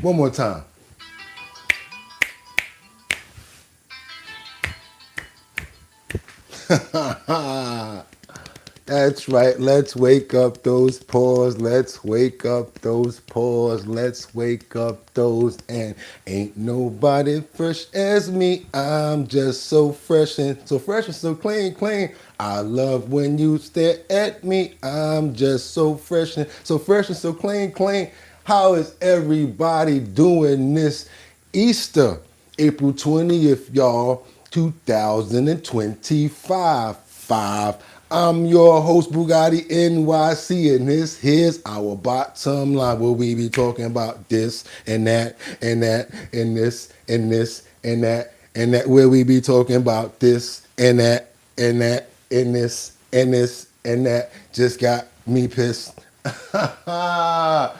One more time. That's right. Let's wake up those paws. Let's wake up those paws. Let's wake up those. And ain't nobody fresh as me. I'm just so fresh and so clean, clean. I love when you stare at me. I'm just so fresh and so clean, clean. How is everybody doing this Easter? April 20th, y'all, 2025. I'm your host, Bugatti NYC, and here's our bottom line, where we be talking about this and that and that and this and this and that and that, where we be talking about this and that and that and this and this and that. Just got me pissed. How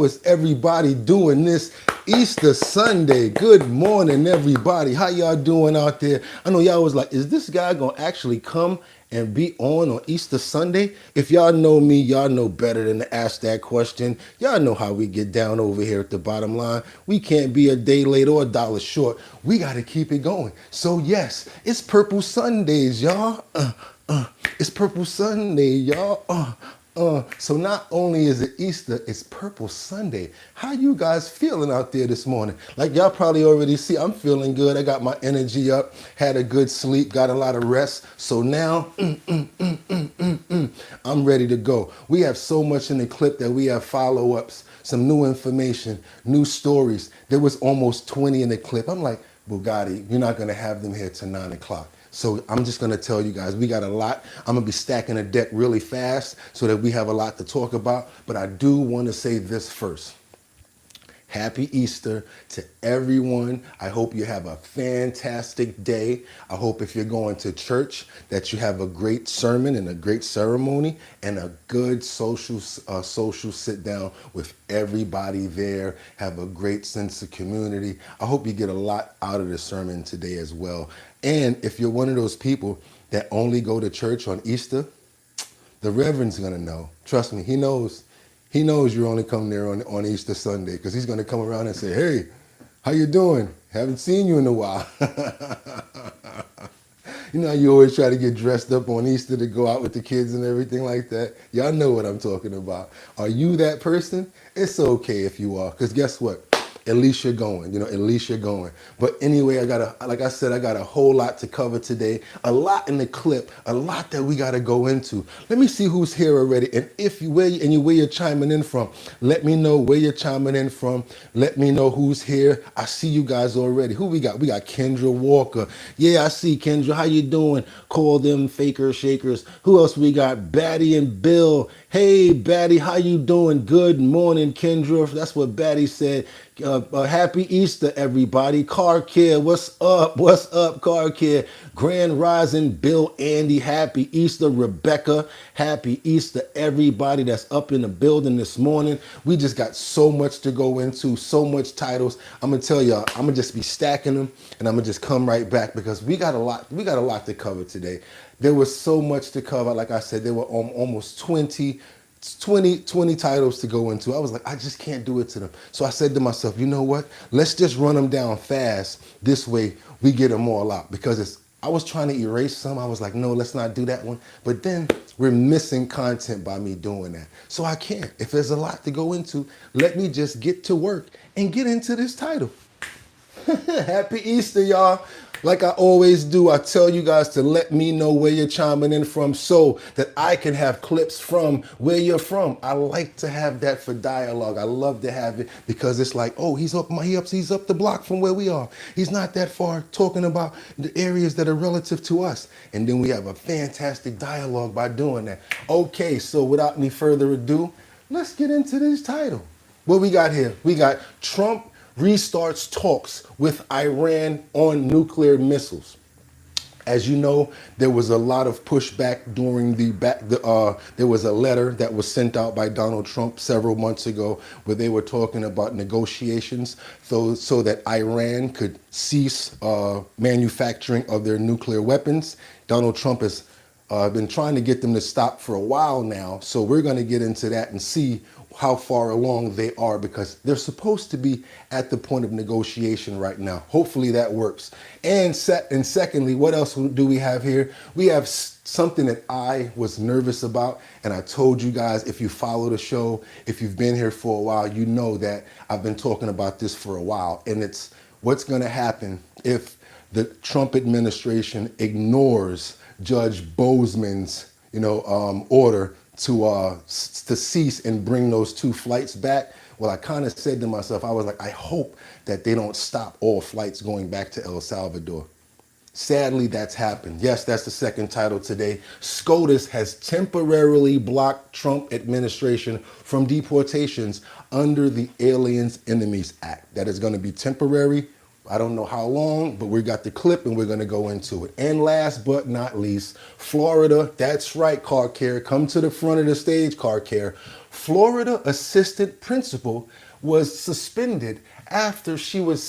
is everybody doing this Easter Sunday? Good morning, everybody. How y'all doing out there? I know y'all was like, is this guy gonna actually come and be on Easter Sunday? If y'all know me, y'all know better than to ask that question. Y'all know how we get down over here at the bottom line. We can't be a day late or a dollar short. We got to keep it going. So yes, it's Purple Sundays, y'all. It's Purple Sunday, y'all. So not only is it Easter, it's Purple Sunday. How you guys feeling out there this morning? Like y'all probably already see, I'm feeling good. I got my energy up, had a good sleep, got a lot of rest. So now, I'm ready to go. We have so much in the clip that we have follow-ups, some new information, new stories. There was almost 20 in the clip. I'm like, Bugatti, you're not gonna have them here till 9 o'clock. So I'm just gonna tell you guys, we got a lot. I'm gonna be stacking the deck really fast so that we have a lot to talk about. But I do wanna say this first. Happy Easter to everyone. I hope you have a fantastic day. I hope if you're going to church that you have a great sermon and a great ceremony and a good social sit down with everybody there. Have a great sense of community. I hope you get a lot out of the sermon today as well. And if you're one of those people that only go to church on Easter, the Reverend's gonna know. Trust me, he knows. He knows you're only coming there on Easter Sunday, because he's gonna come around and say, hey, how you doing? Haven't seen you in a while. You know how you always try to get dressed up on Easter to go out with the kids and everything like that? Y'all know what I'm talking about. Are you that person? It's okay if you are, because guess what? At least you're going, at least you're going. But anyway, like I said, I got a whole lot to cover today, a lot in the clip, a lot that we got to go into. Let me see who's here already. And where you're chiming in from, let me know where you're chiming in from. Let me know who's here. I see you guys already. Who we got? We got Kendra Walker. Yeah, I see Kendra. How you doing? Call them faker shakers. Who else we got? Batty and Bill. Hey, Batty, how you doing? Good morning, Kendra. That's what Batty said. Happy Easter, everybody. Car Care, what's up? What's up, Car Care? Grand Rising, Bill, Andy, happy Easter. Rebecca, happy Easter, everybody that's up in the building this morning. We just got so much to go into, so much titles. I'm gonna tell y'all, I'm gonna just be stacking them, and I'm gonna just come right back because we got a lot to cover today. There was so much to cover. Like I said, there were almost 20 titles to go into. I was like, I just can't do it to them. So I said to myself, you know what? Let's just run them down fast. This way we get them all out, because I was trying to erase some. I was like, no, let's not do that one. But then we're missing content by me doing that. So I can't. If there's a lot to go into, let me just get to work and get into this title. Happy Easter, y'all. Like I always do, I tell you guys to let me know where you're chiming in from so that I can have clips from where you're from. I like to have that for dialogue. I love to have it because it's like, oh, he's up the block from where we are. He's not that far, talking about the areas that are relative to us. And then we have a fantastic dialogue by doing that. Okay, so without any further ado, let's get into this title. What we got here? We got Trump restarts talks with Iran on nuclear missiles. As you know, there was a lot of pushback during there was a letter that was sent out by Donald Trump several months ago where they were talking about negotiations so that Iran could cease manufacturing of their nuclear weapons. Donald Trump has I've been trying to get them to stop for a while now, so we're going to get into that and see how far along they are, because they're supposed to be at the point of negotiation right now. Hopefully that works. And secondly, what else do we have here? We have something that I was nervous about, and I told you guys, if you follow the show, if you've been here for a while, you know that I've been talking about this for a while, and it's what's going to happen if the Trump administration ignores Judge Bozeman's, order to cease and bring those 2 flights back. Well, I kind of said to myself, I was like, I hope that they don't stop all flights going back to El Salvador. Sadly, that's happened. Yes, that's the second title today. SCOTUS has temporarily blocked Trump administration from deportations under the Aliens Enemies Act. That is going to be temporary. I don't know how long, but we got the clip and we're going to go into it. And last but not least, Florida. That's right, car care. Come to the front of the stage, car care. Florida assistant principal was suspended after she was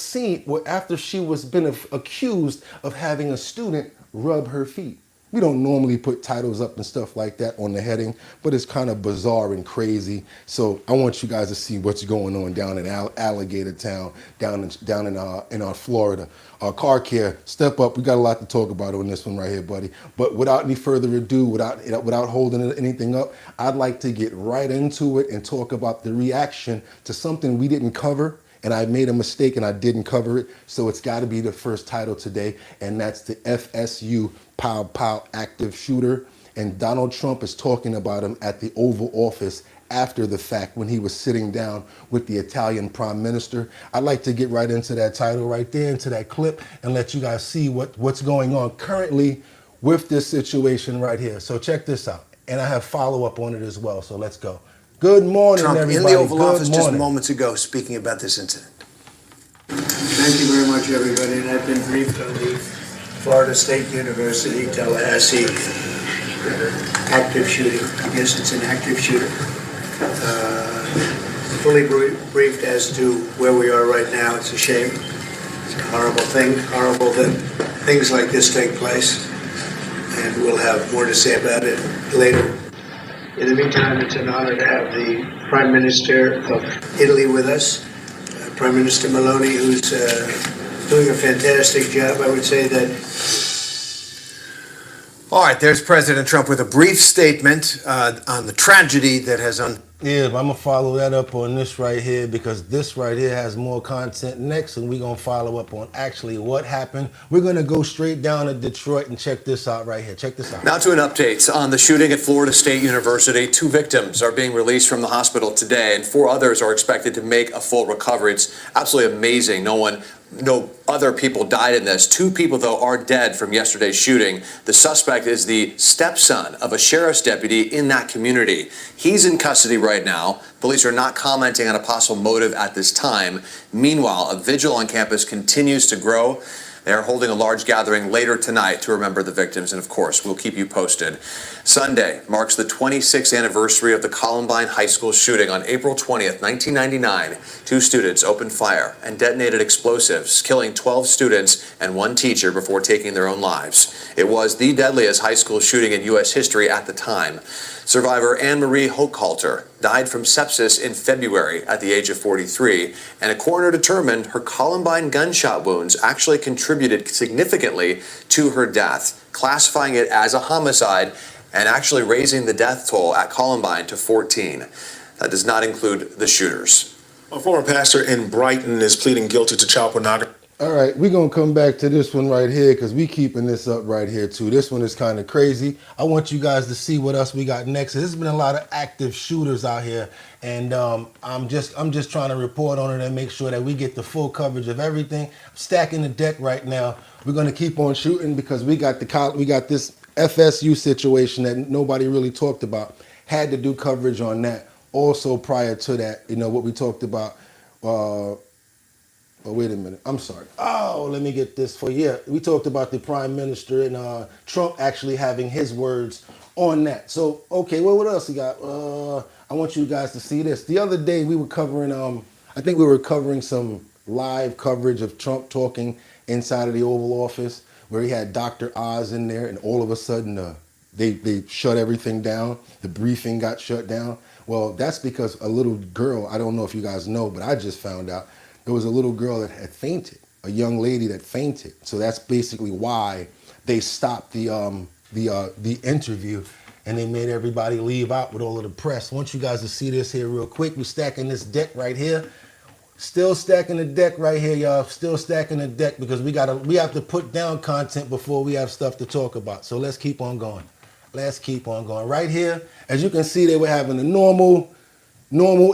been accused of having a student rub her feet. We don't normally put titles up and stuff like that on the heading, but it's kind of bizarre and crazy. So I want you guys to see what's going on down in Alligator Town, down in Florida. Car care, step up. We got a lot to talk about on this one right here, buddy. But without any further ado, without holding anything up, I'd like to get right into it and talk about the reaction to something we didn't cover. And I made a mistake and I didn't cover it. So it's got to be the first title today. And that's the FSU Pow Pow active shooter. And Donald Trump is talking about him at the Oval Office after the fact when he was sitting down with the Italian Prime Minister. I'd like to get right into that title right there, into that clip, and let you guys see what's going on currently with this situation right here. So check this out. And I have follow-up on it as well. So let's go. Good morning, Trump everybody. In the Oval Office morning. just moments ago speaking about this incident. Thank you very much, everybody. And I've been briefed on the Florida State University, Tallahassee active shooting. I guess it's an active shooter. Fully briefed as to where we are right now. It's a shame. It's a horrible thing. Horrible that things like this take place. And we'll have more to say about it later. In the meantime, it's an honor to have the Prime Minister of Italy with us, Prime Minister Meloni, who's doing a fantastic job. I would say that. All right, there's President Trump with a brief statement on the tragedy that has Yeah, but I'm going to follow that up on this right here, because this right here has more content next, and we're going to follow up on actually what happened. We're going to go straight down to Detroit and check this out right here. Check this out. Now to an update on the shooting at Florida State University. 2 victims are being released from the hospital today, and 4 others are expected to make a full recovery. It's absolutely amazing. No other people died in this. 2 people, though, are dead from yesterday's shooting. The suspect is the stepson of a sheriff's deputy in that community. He's in custody right now. Police are not commenting on a possible motive at this time. Meanwhile, a vigil on campus continues to grow. They are holding a large gathering later tonight to remember the victims, and of course, we'll keep you posted. Sunday marks the 26th anniversary of the Columbine High School shooting. On April 20th, 1999, 2 students opened fire and detonated explosives, killing 12 students and 1 teacher before taking their own lives. It was the deadliest high school shooting in U.S. history at the time. Survivor Anne-Marie Hochhalter died from sepsis in February at the age of 43, and a coroner determined her Columbine gunshot wounds actually contributed significantly to her death, classifying it as a homicide and actually raising the death toll at Columbine to 14. That does not include the shooters. A former pastor in Brighton is pleading guilty to child pornography. All right, we're going to come back to this one right here, because we keeping this up right here too. This one is kind of crazy. I want you guys to see what else we got next. There's been a lot of active shooters out here, and I'm just trying to report on it and make sure that we get the full coverage of everything. I'm stacking the deck right now. We're going to keep on shooting because we got this FSU situation that nobody really talked about. Had to do coverage on that. Also prior to that, what we talked about. Oh, wait a minute. I'm sorry. Oh, let me get this for you. Yeah, we talked about the Prime Minister and Trump actually having his words on that. So, okay, well, what else we got? I want you guys to see this. The other day we were covering, I think we were covering some live coverage of Trump talking inside of the Oval Office, where he had Dr. Oz in there, and all of a sudden they shut everything down. The briefing got shut down. Well, that's because a little girl, I don't know if you guys know, but I just found out there was a little girl that had fainted, a young lady that fainted. So that's basically why they stopped the interview, and they made everybody leave out with all of the press. I want you guys to see this here real quick. We're stacking this deck right here. Still stacking the deck right here, y'all. Still stacking the deck because we have to put down content before we have stuff to talk about. So let's keep on going. Let's keep on going. Right here, as you can see, they were having a normal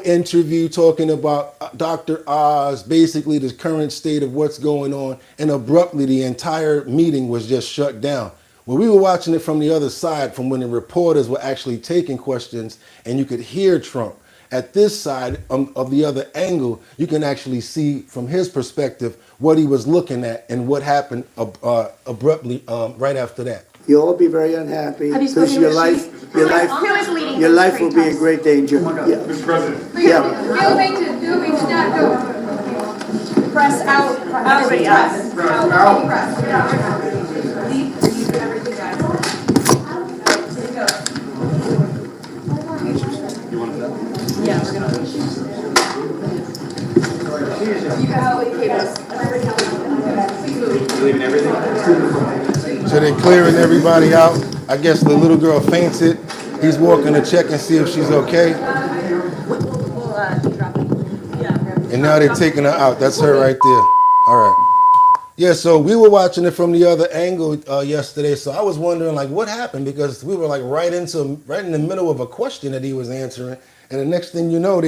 interview talking about Dr. Oz, basically the current state of what's going on, and abruptly the entire meeting was just shut down. Well, we were watching it from the other side, from when the reporters were actually taking questions, and you could hear Trump. At this side of the other angle, you can actually see from his perspective what he was looking at and what happened abruptly right after that. You'll all be very unhappy Have you because spoken your to life, Who is leading your those life will be in protests? great danger. Yeah. Mr. President. Yeah. Press out. Everybody out. You want that? Yeah, we're gonna. You can help with cables. Leaving everything? So they're clearing everybody out. I guess the little girl fainted. He's walking to check and see if she's okay. And now they're taking her out. That's her right there. All right. Yeah, so we were watching it from the other angle yesterday. So I was wondering, like, what happened? Because we were like right in the middle of a question that he was answering. And the next thing you know,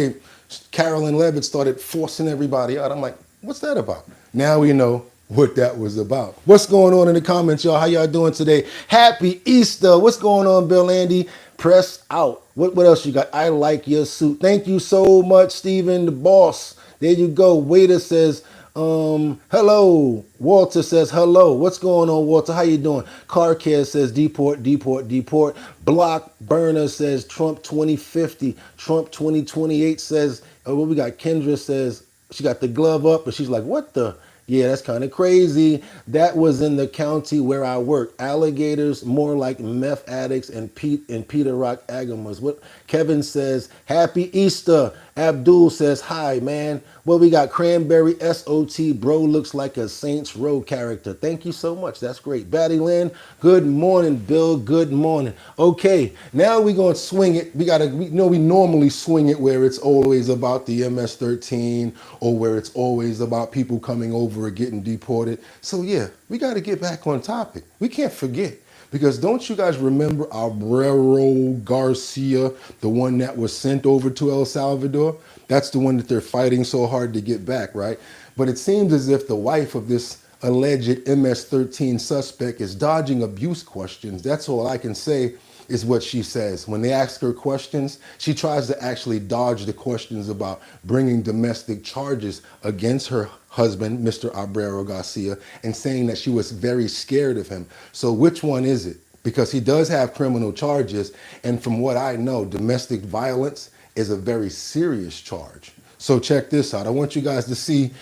Carolyn Levitt started forcing everybody out. I'm like, what's that about? Now we know what that was about. What's going on in the comments, y'all? How y'all doing today? Happy Easter. What's going on, Bill Andy? Press out. What else you got? I like your suit. Thank you so much, Steven, the boss. There you go. Waiter says, hello. Walter says, hello. What's going on, Walter? How you doing? Car Care says, deport, deport, deport. Block Burner says, Trump 2050. Trump 2028 says, what we got? Kendra says, she got the glove up, but she's like, what the? Yeah, that's kind of crazy. That was in the county where I work. Alligators, more like meth addicts and Peter Rock agamas. What Kevin says, happy Easter. Abdul says, hi, man. Well, we got Cranberry SOT. Bro looks like a Saints Row character. Thank you so much. That's great. Batty Lynn, good morning, Bill. Good morning. Okay, now we're going to swing it. We normally swing it where it's always about the MS-13 or where it's always about people coming over or getting deported. So, yeah, we got to get back on topic. We can't forget. Because don't you guys remember Abrero Garcia, the one that was sent over to El Salvador? That's the one that they're fighting so hard to get back, right? But it seems as if the wife of this alleged MS-13 suspect is dodging abuse questions. That's all I can say is what she says. When they ask her questions, she tries to actually dodge the questions about bringing domestic charges against her husband, Mr. Abrero Garcia, and saying that she was very scared of him. So which one is it? Because he does have criminal charges, and from what I know, domestic violence is a very serious charge. So check this out. I want you guys to see,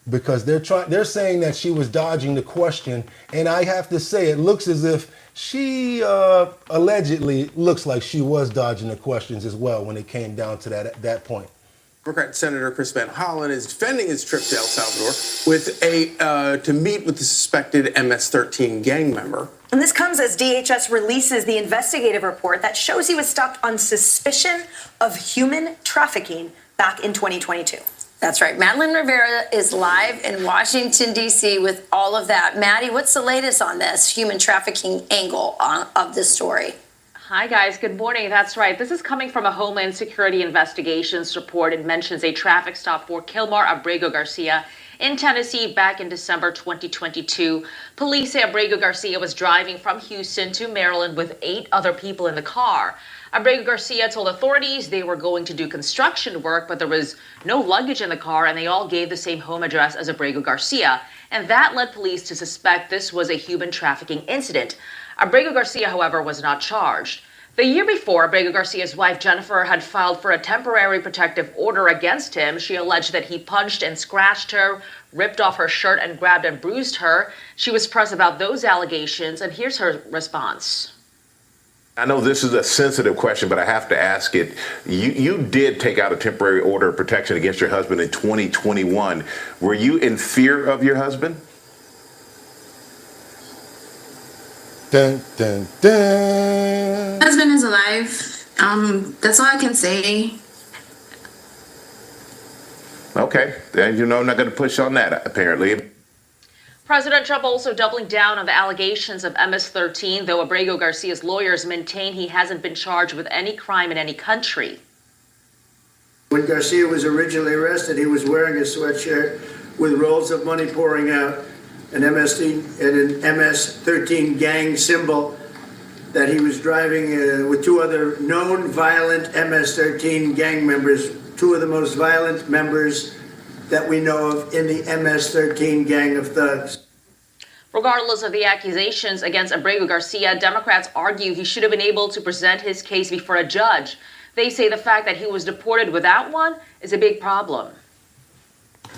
because they're saying that she was dodging the question, and I have to say it looks as if she allegedly looks like she was dodging the questions as well when it came down to that point. Democrat Senator Chris Van Hollen is defending his trip to El Salvador to meet with the suspected MS-13 gang member. And this comes as DHS releases the investigative report that shows he was stopped on suspicion of human trafficking back in 2022. That's right. Madeline Rivera is live in Washington, D.C. with all of that. Maddie, what's the latest on this human trafficking angle of this story? Hi, guys. Good morning. That's right. This is coming from a Homeland Security Investigations report. It mentions a traffic stop for Kilmar Abrego Garcia in Tennessee back in December 2022. Police say Abrego Garcia was driving from Houston to Maryland with 8 other people in the car. Abrego Garcia told authorities they were going to do construction work, but there was no luggage in the car, and they all gave the same home address as Abrego Garcia. And that led police to suspect this was a human trafficking incident. Abrego Garcia, however, was not charged. The year before, Abrego Garcia's wife, Jennifer, had filed for a temporary protective order against him. She alleged that he punched and scratched her, ripped off her shirt, and grabbed and bruised her. She was pressed about those allegations, and here's her response. I know this is a sensitive question, but I have to ask it. You did take out a temporary order of protection against your husband in 2021. Were you in fear of your husband? Dun, dun, dun. My husband is alive. That's all I can say. Okay, then I'm not going to push on that, apparently. President Trump also doubling down on the allegations of MS-13, though Abrego Garcia's lawyers maintain he hasn't been charged with any crime in any country. When Garcia was originally arrested, he was wearing a sweatshirt with rolls of money pouring out, an MS-13 gang symbol that he was driving with two other known violent MS-13 gang members, two of the most violent members that we know of in the MS-13 gang of thugs. Regardless of the accusations against Abrego Garcia, Democrats argue he should have been able to present his case before a judge. They say the fact that he was deported without one is a big problem.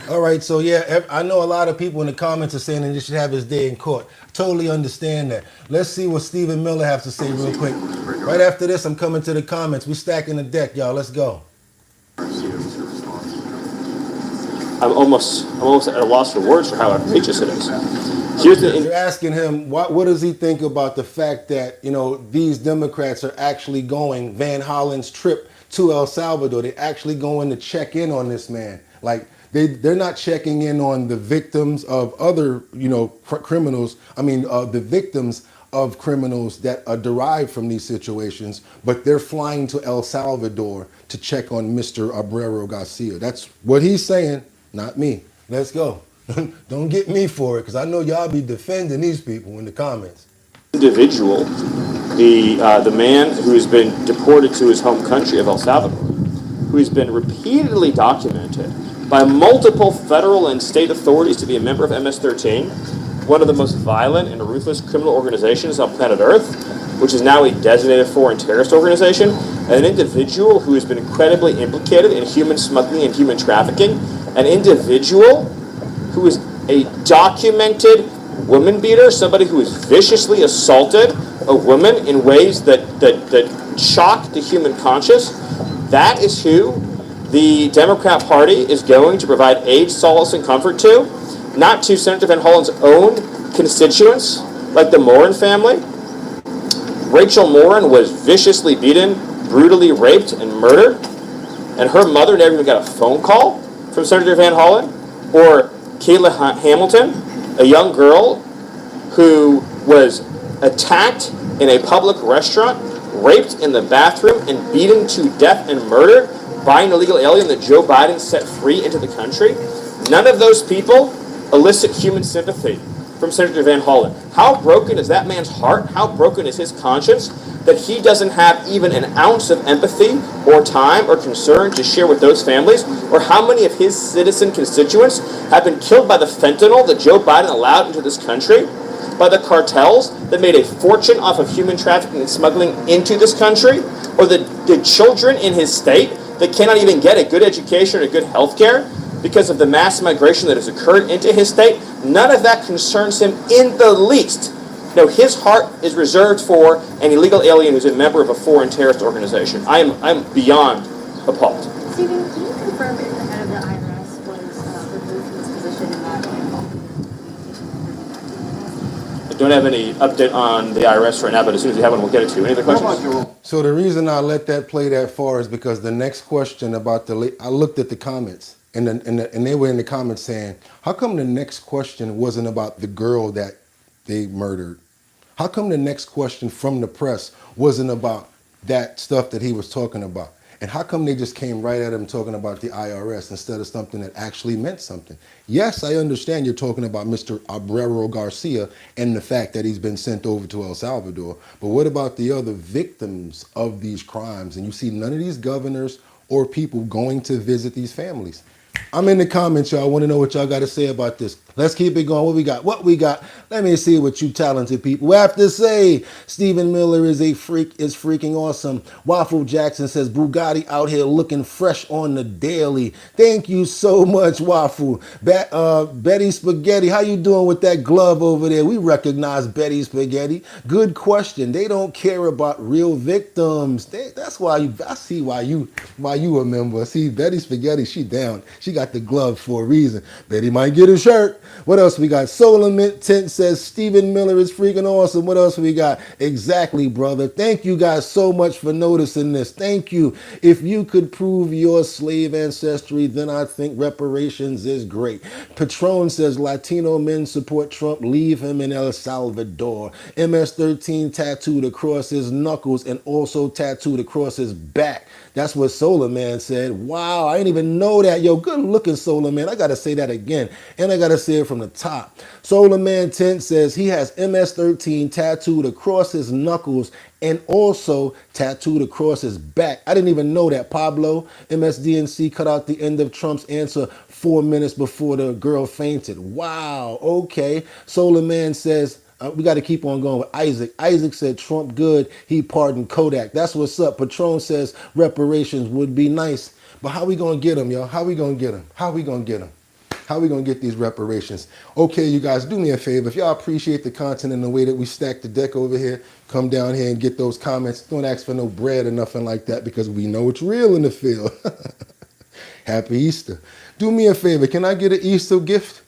All right, so yeah, I know a lot of people in the comments are saying that he should have his day in court. Totally understand that. Let's see what Stephen Miller has to say real quick. Right after this, I'm coming to the comments. We stacking the deck, y'all. Let's go. I'm almost at a loss for words for how outrageous it is. You're asking him what does he think about the fact that these Democrats are actually going Van Hollen's trip to El Salvador. They're actually going to check in on this man. Like they're not checking in on the victims of other criminals. I mean the victims of criminals that are derived from these situations, but they're flying to El Salvador to check on Mr. Abrego Garcia. That's what he's saying. Not me. Let's go. Don't get me for it, because I know y'all be defending these people in the comments. Individual, the man who has been deported to his home country of El Salvador, who has been repeatedly documented by multiple federal and state authorities to be a member of MS-13, one of the most violent and ruthless criminal organizations on planet Earth, which is now a designated foreign terrorist organization, and an individual who has been incredibly implicated in human smuggling and human trafficking, an individual who is a documented woman beater, somebody who has viciously assaulted a woman in ways that shock the human conscience. That is who the Democrat Party is going to provide aid, solace, and comfort to, not to Senator Van Hollen's own constituents, like the Morin family. Rachel Morin was viciously beaten, brutally raped, and murdered, and her mother never even got a phone call from Senator Van Hollen. Or Kayla Hamilton, a young girl who was attacked in a public restaurant, raped in the bathroom, and beaten to death and murdered by an illegal alien that Joe Biden set free into the country. None of those people elicit human sympathy from Senator Van Hollen. How broken is that man's heart? How broken is his conscience that he doesn't have even an ounce of empathy or time or concern to share with those families? Or how many of his citizen constituents have been killed by the fentanyl that Joe Biden allowed into this country? By the cartels that made a fortune off of human trafficking and smuggling into this country? Or the children in his state that cannot even get a good education or good health care because of the mass migration that has occurred into his state? None of that concerns him in the least. No, his heart is reserved for an illegal alien who's a member of a foreign terrorist organization. I'm beyond appalled. Stephen, can you confirm if the head of the IRS was removed from his position in that I don't have any update on the IRS right now, but as soon as we have one, we'll get it to you. Any other questions? So the reason I let that play that far is because the next question about I looked at the comments, and they were in the comments saying, how come the next question wasn't about the girl that they murdered? How come the next question from the press wasn't about that stuff that he was talking about? And how come they just came right at him talking about the IRS instead of something that actually meant something? Yes, I understand you're talking about Mr. Abrego Garcia and the fact that he's been sent over to El Salvador. But what about the other victims of these crimes? And you see none of these governors or people going to visit these families. I'm in the comments, y'all. I want to know what y'all got to say about this. Let's keep it going. What we got? What we got? Let me see what you talented people have to say. Stephen Miller is a freak, is freaking awesome. Waffle Jackson says Bugatti out here looking fresh on the daily. Thank you so much, Waffle. Betty Spaghetti, how you doing with that glove over there? We recognize Betty Spaghetti. Good question. They don't care about real victims. That's why I see why you remember. See, Betty Spaghetti, she down. She got the glove for a reason. Betty might get a shirt. What else we got? Solomon Tent says Stephen Miller is freaking awesome. What else we got? Exactly, brother. Thank you guys so much for noticing this. Thank you. If you could prove your slave ancestry, then I think reparations is great. Patron says Latino men support Trump. Leave him in El Salvador. MS-13 tattooed across his knuckles and also tattooed across his back. That's what Solar Man said. Wow, I didn't even know that. Yo, good looking, Solar Man. I got to say that again. And I got to say it from the top. Solar Man 10 says he has MS-13 tattooed across his knuckles and also tattooed across his back. I didn't even know that. Pablo, MSDNC cut out the end of Trump's answer 4 minutes before the girl fainted. Wow, okay. Solar Man says, we got to keep on going with Isaac. Isaac said Trump good. He pardoned Kodak. That's what's up. Patron says reparations would be nice. But how we going to get them, y'all? How we going to get them? How we going to get them? How we going to get these reparations? Okay, you guys, do me a favor. If y'all appreciate the content and the way that we stack the deck over here, come down here and get those comments. Don't ask for no bread or nothing like that because we know it's real in the field. Happy Easter. Do me a favor. Can I get an Easter gift?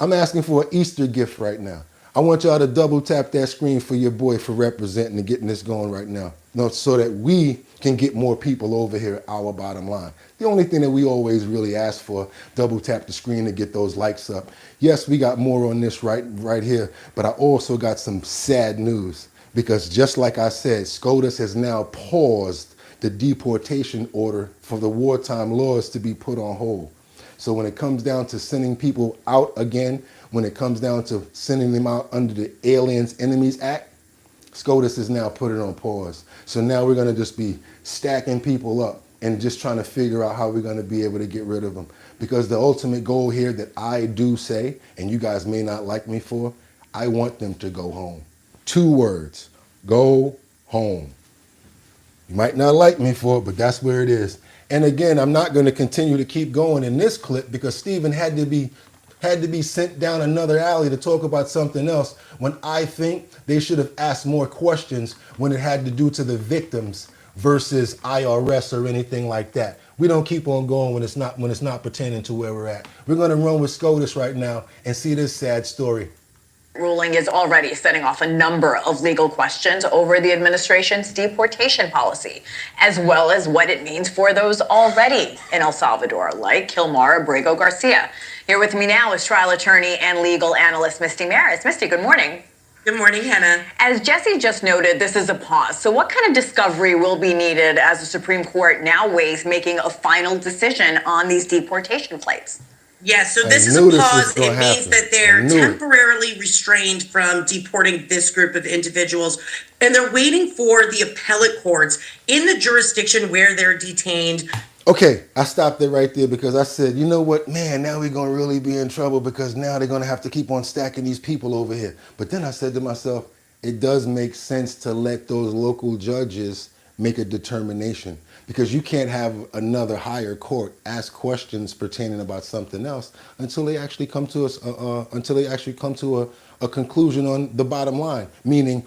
I'm asking for an Easter gift right now. I want y'all to double tap that screen for your boy for representing and getting this going right now. So that we can get more people over here at Our Bottom Line. The only thing that we always really ask for, double tap the screen to get those likes up. Yes, we got more on this right here, but I also got some sad news because just like I said, SCOTUS has now paused the deportation order for the wartime laws to be put on hold. So when it comes down to sending people out again, when it comes down to sending them out under the Aliens Enemies Act, SCOTUS has now put it on pause. So now we're going to just be stacking people up and just trying to figure out how we're going to be able to get rid of them. Because the ultimate goal here that I do say, and you guys may not like me for, I want them to go home. 2 words, go home. You might not like me for it, but that's where it is. And again, I'm not going to continue to keep going in this clip because Stephen had to be sent down another alley to talk about something else when I think they should have asked more questions when it had to do to the victims versus IRS or anything like that. We don't keep on going when it's not pertaining to where we're at. We're going to run with SCOTUS right now and see this sad story. Ruling is already setting off a number of legal questions over the administration's deportation policy, as well as what it means for those already in El Salvador, like Kilmar Abrego Garcia. Here with me now is trial attorney and legal analyst Misty Maris. Misty, good morning. Good morning, Hannah. As Jesse just noted, this is a pause. So what kind of discovery will be needed as the Supreme Court now weighs making a final decision on these deportation flights? Yes, so this is a pause. It means that they're temporarily restrained from deporting this group of individuals, and they're waiting for the appellate courts in the jurisdiction where they're detained. Okay, I stopped it right there because I said, you know what, man, now we're going to really be in trouble because now they're going to have to keep on stacking these people over here. But then I said to myself, it does make sense to let those local judges make a determination because you can't have another higher court ask questions pertaining about something else until they actually come to a conclusion on the bottom line. Meaning,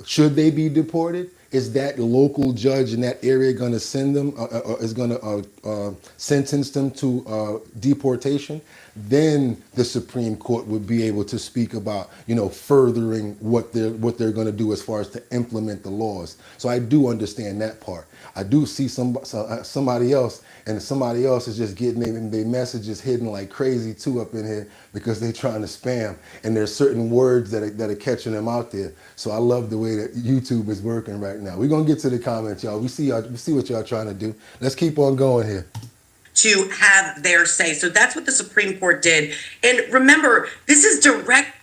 should they be deported? Is that local judge in that area going to send them, is going to sentence them to deportation? Then the Supreme Court would be able to speak about, furthering what they're going to do as far as to implement the laws. So I do understand that part. I do see somebody else, and somebody else is just getting their messages hidden like crazy too up in here because they're trying to spam, and there's certain words that are catching them out there. So I love the way that YouTube is working right now. We're gonna get to the comments, y'all. We see what y'all trying to do. Let's keep on going here. To have their say. So that's what the Supreme Court did. And remember, this is directly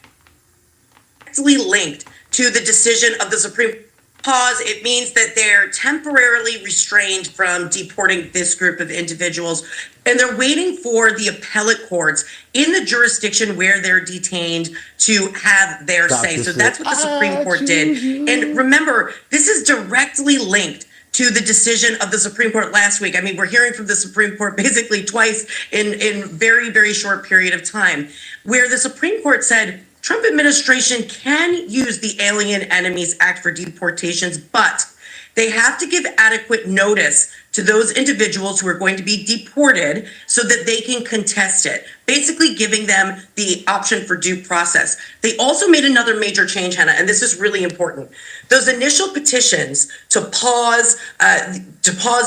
linked to the decision of the Supreme Pause. It means that they're temporarily restrained from deporting this group of individuals, and they're waiting for the appellate courts in the jurisdiction where they're detained to have their say. So that's what the Supreme Court did. And remember, this is directly linked to the decision of the Supreme Court last week. I mean, we're hearing from the Supreme Court basically twice in very, very short period of time, where the Supreme Court said Trump administration can use the Alien Enemies Act for deportations, but they have to give adequate notice to those individuals who are going to be deported so that they can contest it, basically giving them the option for due process. They also made another major change, Hannah, and this is really important. Those initial petitions to pause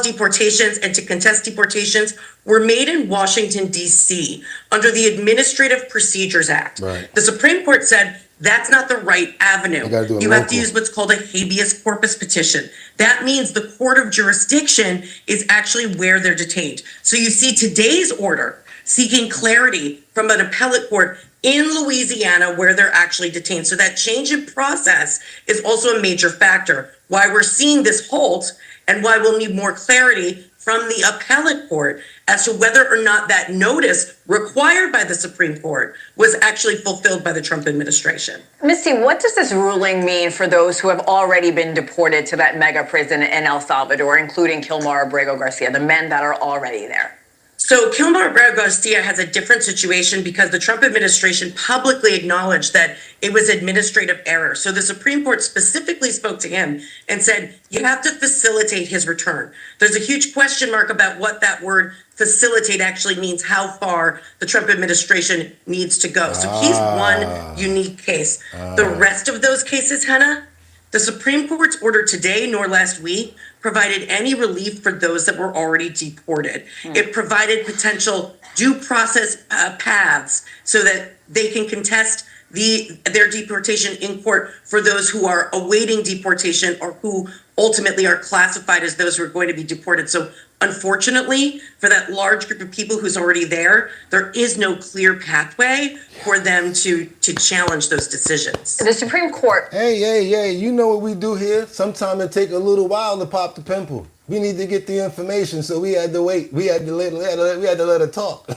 deportations and to contest deportations were made in Washington, D.C. under the Administrative Procedures Act. Right. The Supreme Court said that's not the right avenue. You have to use what's called a habeas corpus petition. That means the court of jurisdiction is actually where they're detained. So you see today's order seeking clarity from an appellate court in Louisiana where they're actually detained. So that change in process is also a major factor. Why we're seeing this halt and why we'll need more clarity from the appellate court as to whether or not that notice required by the Supreme Court was actually fulfilled by the Trump administration. Misty, what does this ruling mean for those who have already been deported to that mega prison in El Salvador, including Kilmar Abrego Garcia, the men that are already there? So Kilmar Abrego Garcia has a different situation because the Trump administration publicly acknowledged that it was administrative error. So the Supreme Court specifically spoke to him and said, you have to facilitate his return. There's a huge question mark about what that word facilitate actually means, how far the Trump administration needs to go. So he's one unique case. The rest of those cases, Hannah, the Supreme Court's order today nor last week provided any relief for those that were already deported. It provided potential due process paths so that they can contest their deportation in court for those who are awaiting deportation or who ultimately are classified as those who are going to be deported. So unfortunately, for that large group of people who's already there is no clear pathway for them to challenge those decisions. The Supreme Court. Hey, you know what we do here? Sometimes it take a little while to pop the pimple. We need to get the information, so we had to wait. We had to let her talk.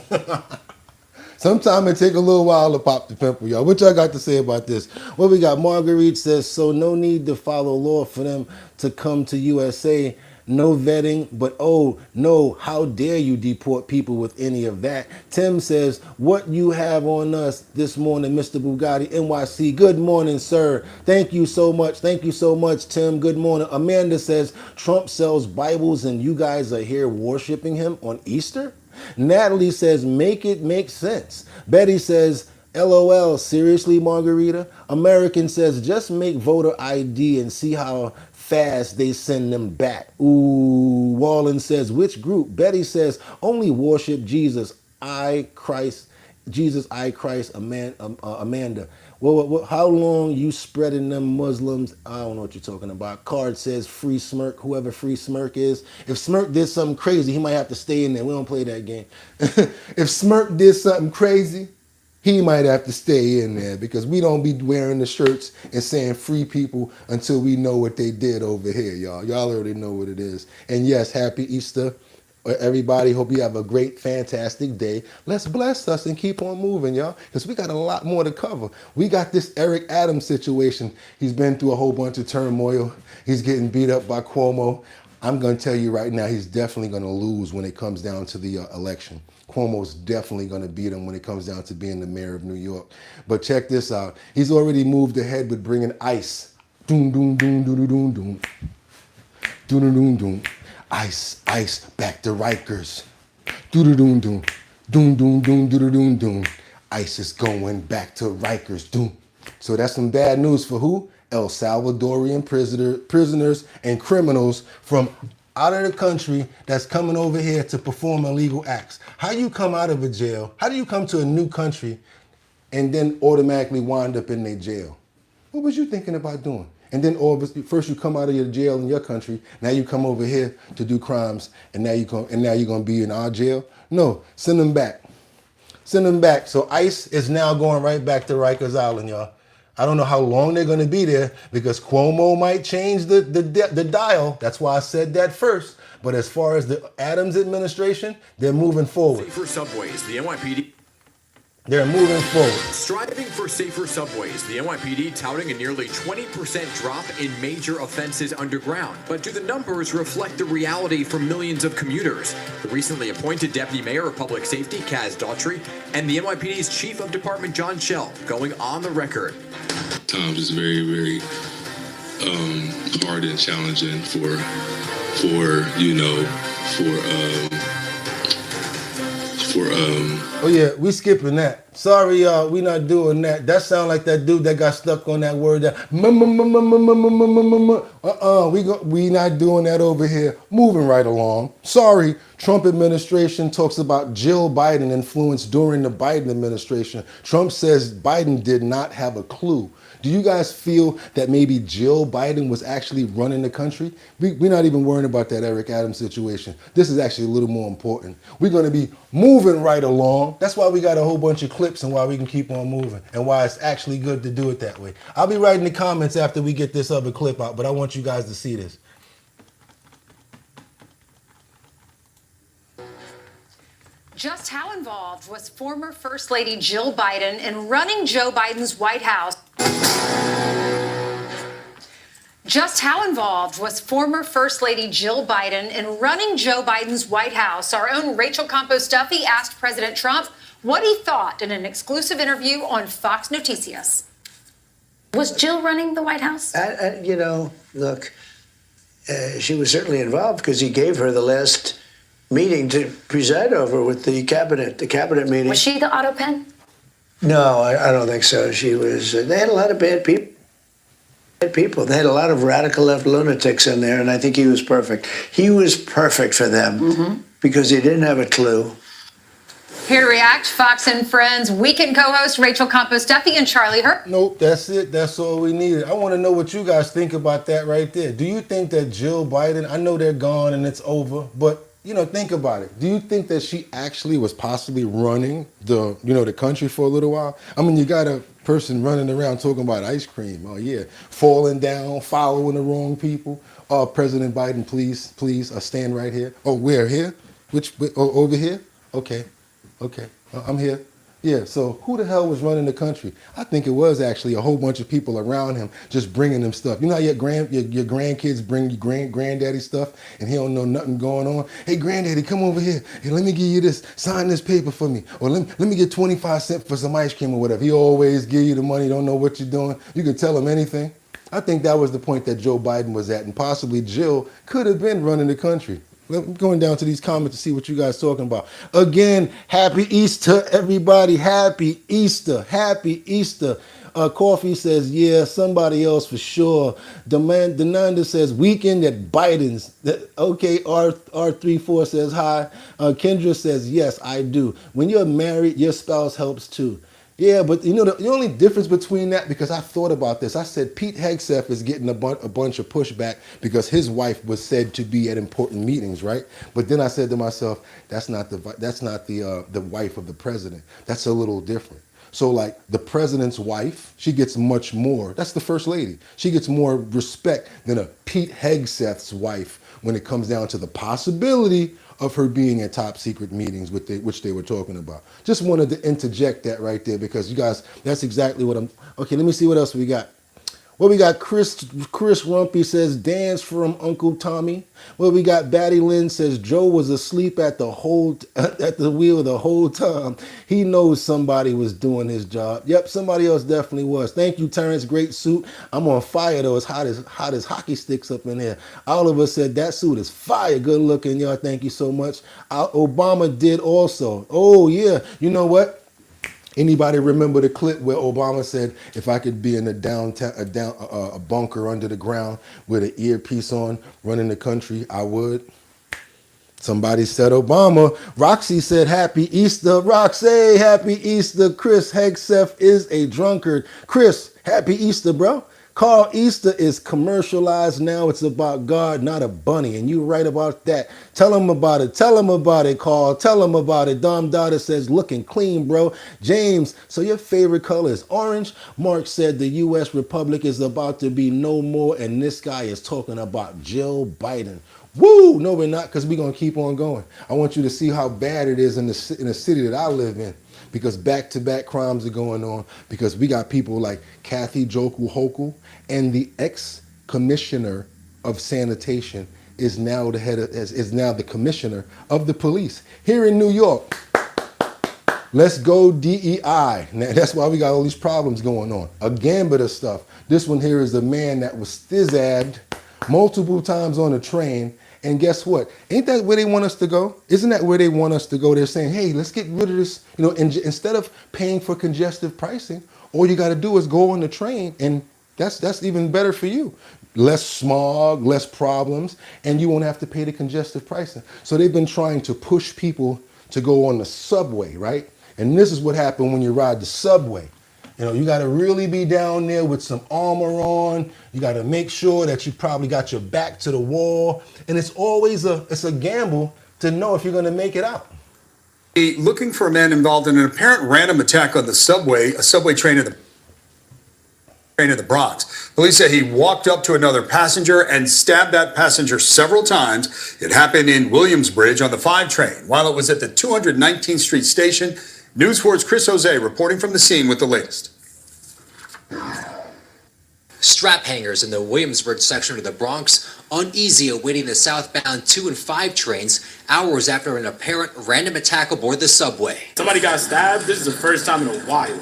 Sometimes it take a little while to pop the pimple, y'all. What y'all got to say about this? Well, we got Marguerite says, so no need to follow law for them to come to USA. No vetting, but oh no, how dare you deport people with any of that? Tim says, what you have on us this morning, Mr. Bugatti, NYC. Good morning, sir. Thank you so much. Thank you so much, Tim. Good morning. Amanda says, Trump sells Bibles and you guys are here worshiping him on Easter? Natalie says, make it make sense. Betty says, LOL, seriously, Margarita? American says, just make voter ID and see how fast they send them back. Ooh, Wallen says, which group? Betty says, only worship Jesus, Jesus, Amanda. Well, how long you spreading them Muslims? I don't know what you're talking about. Card says Free Smirk, whoever Free Smirk is. If Smirk did something crazy, he might have to stay in there. We don't play that game. If Smirk did something crazy, he might have to stay in there because we don't be wearing the shirts and saying free people until we know what they did over here, y'all. Y'all already know what it is. And yes, happy Easter, everybody. Hope you have a great, fantastic day. Let's bless us and keep on moving, y'all, because we got a lot more to cover. We got this Eric Adams situation. He's been through a whole bunch of turmoil. He's getting beat up by Cuomo. I'm going to tell you right now, he's definitely going to lose when it comes down to the election. Cuomo's definitely going to beat him when it comes down to being the mayor of New York. But check this out. He's already moved ahead with bringing ICE. Doom, doom, doom, doom, doom, doom. Doom, doom, doom, doom. ICE, back to Rikers. Doom, doom, doom. Doom, doom, doom, doom, doom, doom. ICE is going back to Rikers. Doom. So that's some bad news for who? El Salvadorian prisoners and criminals from out of the country that's coming over here to perform illegal acts. How you come out of a jail? How do you come to a new country and then automatically wind up in their jail? What was you thinking about doing? And then first you come out of your jail in your country, now you come over here to do crimes, and now you're gonna be in our jail? No, send them back. Send them back. So ICE is now going right back to Rikers Island, y'all. I don't know how long they're going to be there because Cuomo might change the dial. That's why I said that first. But as far as the Adams administration, they're moving forward. Safer subways, the NYPD. They're moving forward. Striving for safer subways, the NYPD touting a nearly 20% drop in major offenses underground. But do the numbers reflect the reality for millions of commuters? The recently appointed Deputy Mayor of Public Safety, Kaz Daughtry, and the NYPD's Chief of Department, John Schell, going on the record. Times is very, very hard and challenging for oh yeah, we skipping that. Sorry, we not doing that. That sound like that dude that got stuck on that word. We not doing that over here. Moving right along. Sorry, Trump administration talks about Jill Biden influence during the Biden administration. Trump says Biden did not have a clue. Do you guys feel that maybe Jill Biden was actually running the country? We're not even worrying about that Eric Adams situation. This is actually a little more important. We're going to be moving right along. That's why we got a whole bunch of clips and why we can keep on moving and why it's actually good to do it that way. I'll be writing the comments after we get this other clip out, but I want you guys to see this. Just how involved was former First Lady Jill Biden in running Joe Biden's White House? Just how involved was former First Lady Jill Biden in running Joe Biden's White House? Our own Rachel Campos Duffy asked President Trump what he thought in an exclusive interview on Fox Noticias. Was Jill running the White House? Look, she was certainly involved because he gave her the last meeting to preside over with the cabinet meeting. Was she the auto pen? No, I don't think so. She was. They had a lot of bad people. They had a lot of radical left lunatics in there, and I think he was perfect. He was perfect for them because he didn't have a clue. Here to react, Fox and Friends weekend co-host Rachel Campos Duffy and Charlie Hurt. Nope, that's it. That's all we needed. I want to know what you guys think about that right there. Do you think that Jill Biden, I know they're gone and it's over, but think about it. Do you think that she actually was possibly running the country for a little while? I mean, you got a person running around talking about ice cream. Oh yeah, falling down, following the wrong people. Oh, President Biden, please, stand right here. Oh, where here? Over here? Okay, I'm here. Yeah, so who the hell was running the country? I think it was actually a whole bunch of people around him just bringing him stuff. You know how your grandkids bring your granddaddy stuff and he don't know nothing going on? Hey, granddaddy, come over here. Hey, let me give you this. Sign this paper for me. Or let me get 25 cents for some ice cream or whatever. He always give you the money, don't know what you're doing. You can tell him anything. I think that was the point that Joe Biden was at, and possibly Jill could have been running the country. I'm going down to these comments to see what you guys talking about. Again, happy Easter, everybody. Happy Easter. Happy Easter. Coffee says, yeah, somebody else for sure. Denanda says, weekend at Biden's. Okay, R34 says, hi. Kendra says, yes, I do. When you're married, your spouse helps too. Yeah, but the only difference between that, because I thought about this, I said Pete Hegseth is getting a bunch of pushback because his wife was said to be at important meetings, right? But then I said to myself, that's not the wife of the president. That's a little different. So like the president's wife, she gets much more. That's the first lady. She gets more respect than a Pete Hegseth's wife when it comes down to the possibility of her being at top secret meetings which they were talking about. Just wanted to interject that right there because you guys, that's exactly what okay, let me see what else we got. Well, we got Chris Rumpy says, dance from Uncle Tommy. Well, we got Batty Lynn says, Joe was asleep at the wheel the whole time. He knows somebody was doing his job. Yep, somebody else definitely was. Thank you, Terrence. Great suit. I'm on fire, though. It's hot as hockey sticks up in there. Oliver said, that suit is fire. Good looking, y'all. Thank you so much. Obama did also. Oh, yeah. You know what? Anybody remember the clip where Obama said, if I could be in a bunker under the ground with an earpiece on running the country, I would? Somebody said Obama. Roxy said, happy Easter. Roxy, happy Easter. Chris Hegseth is a drunkard. Chris, happy Easter, bro. Carl, Easter is commercialized now. It's about God, not a bunny. And you right about that. Tell them about it. Tell them about it, Carl. Tell them about it. Dom Dada says, looking clean, bro. James, so your favorite color is orange? Mark said the U.S. Republic is about to be no more. And this guy is talking about Jill Biden. Woo! No, we're not, because we're going to keep on going. I want you to see how bad it is in the city that I live in, because back-to-back crimes are going on, because we got people like Kathy Joku Hoku, and the ex-commissioner of sanitation is now the commissioner of the police here in New York. Let's go DEI. Now, that's why we got all these problems going on. A gambit of stuff. This one here is a man that was stizabbed multiple times on a train. And guess what? Ain't that where they want us to go? Isn't that where they want us to go? They're saying, hey, let's get rid of this. You know, instead of paying for congestive pricing, all you got to do is go on the train, and that's even better for you. Less smog, less problems, and you won't have to pay the congestive pricing. So they've been trying to push people to go on the subway, right? And this is what happened when you ride the subway. You know, you got to really be down there with some armor on. You got to make sure that you probably got your back to the wall. And it's always a gamble to know if you're going to make it out. Looking for a man involved in an apparent random attack on the subway, a subway train in the Bronx. Police say he walked up to another passenger and stabbed that passenger several times. It happened in Williamsbridge on the 5 train while it was at the 219th Street station. News 4's Chris Jose reporting from the scene with the latest. Strap hangers in the Williamsburg section of the Bronx uneasy awaiting the southbound 2 and 5 trains hours after an apparent random attack aboard the subway. Somebody got stabbed. This is the first time in a while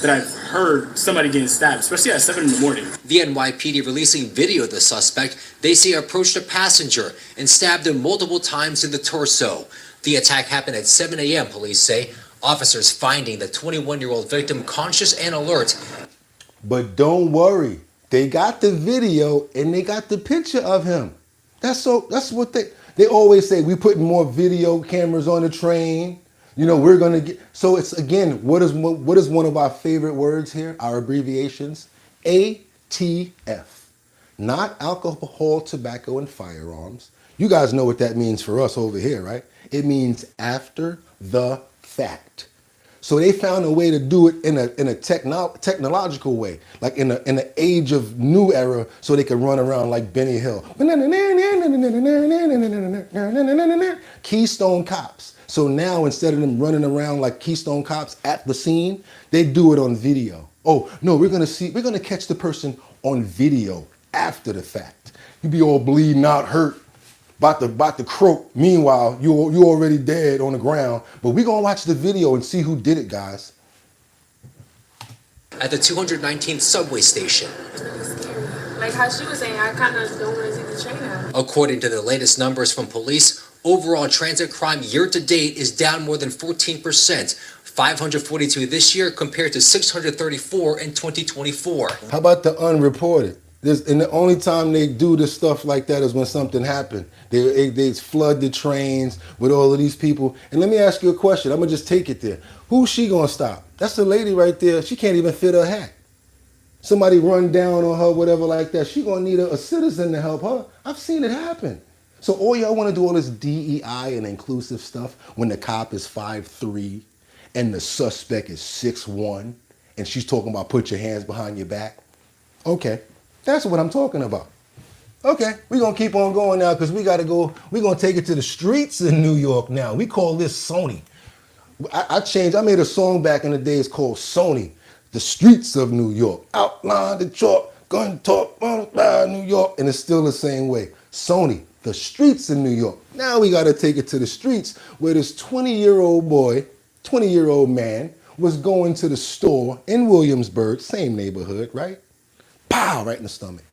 that I've heard somebody getting stabbed, especially at 7 in the morning. The NYPD releasing video of the suspect they say approached a passenger and stabbed him multiple times in the torso. The attack happened at 7 a.m., police say. Officers finding the 21-year-old victim conscious and alert. But don't worry. They got the video and they got the picture of him. That's what they always say. We putting more video cameras on the train. You know, we're going to get. So it's, again, what is one of our favorite words here? Our abbreviations? ATF. Not alcohol, tobacco, and firearms. You guys know what that means for us over here, right? It means after the fact. So they found a way to do it in a technological way, like in the age of new era, so they could run around like Benny Hill. Keystone Cops. So now instead of them running around like Keystone Cops at the scene, they do it on video. Oh no, we're gonna catch the person on video after the fact. You be all bleeding out, hurt, about to croak. Meanwhile, you already dead on the ground. But we're gonna watch the video and see who did it, guys. At the 219th subway station. Like how she was saying, I kind of don't want to take the train out. According to the latest numbers from police, overall transit crime year to date is down more than 14%. 542 this year compared to 634 in 2024. How about the unreported? And the only time they do this stuff like that is when something happened. They flood the trains with all of these people. And let me ask you a question. I'm going to just take it there. Who's she going to stop? That's the lady right there. She can't even fit her hat. Somebody run down on her, whatever like that. She going to need a citizen to help her. I've seen it happen. So all y'all want to do all this DEI and inclusive stuff when the cop is 5'3" and the suspect is 6'1", and she's talking about put your hands behind your back. Okay. That's what I'm talking about. Okay, we're going to keep on going now because we got to go. We're going to take it to the streets in New York now. We call this Sony. I made a song back in the days called Sony, the streets of New York. Outline the chalk, gun talk, New York. And it's still the same way. Sony, the streets in New York. Now we got to take it to the streets where this 20-year-old boy, 20-year-old man was going to the store in Williamsburg, same neighborhood, right? Pow, right in the stomach.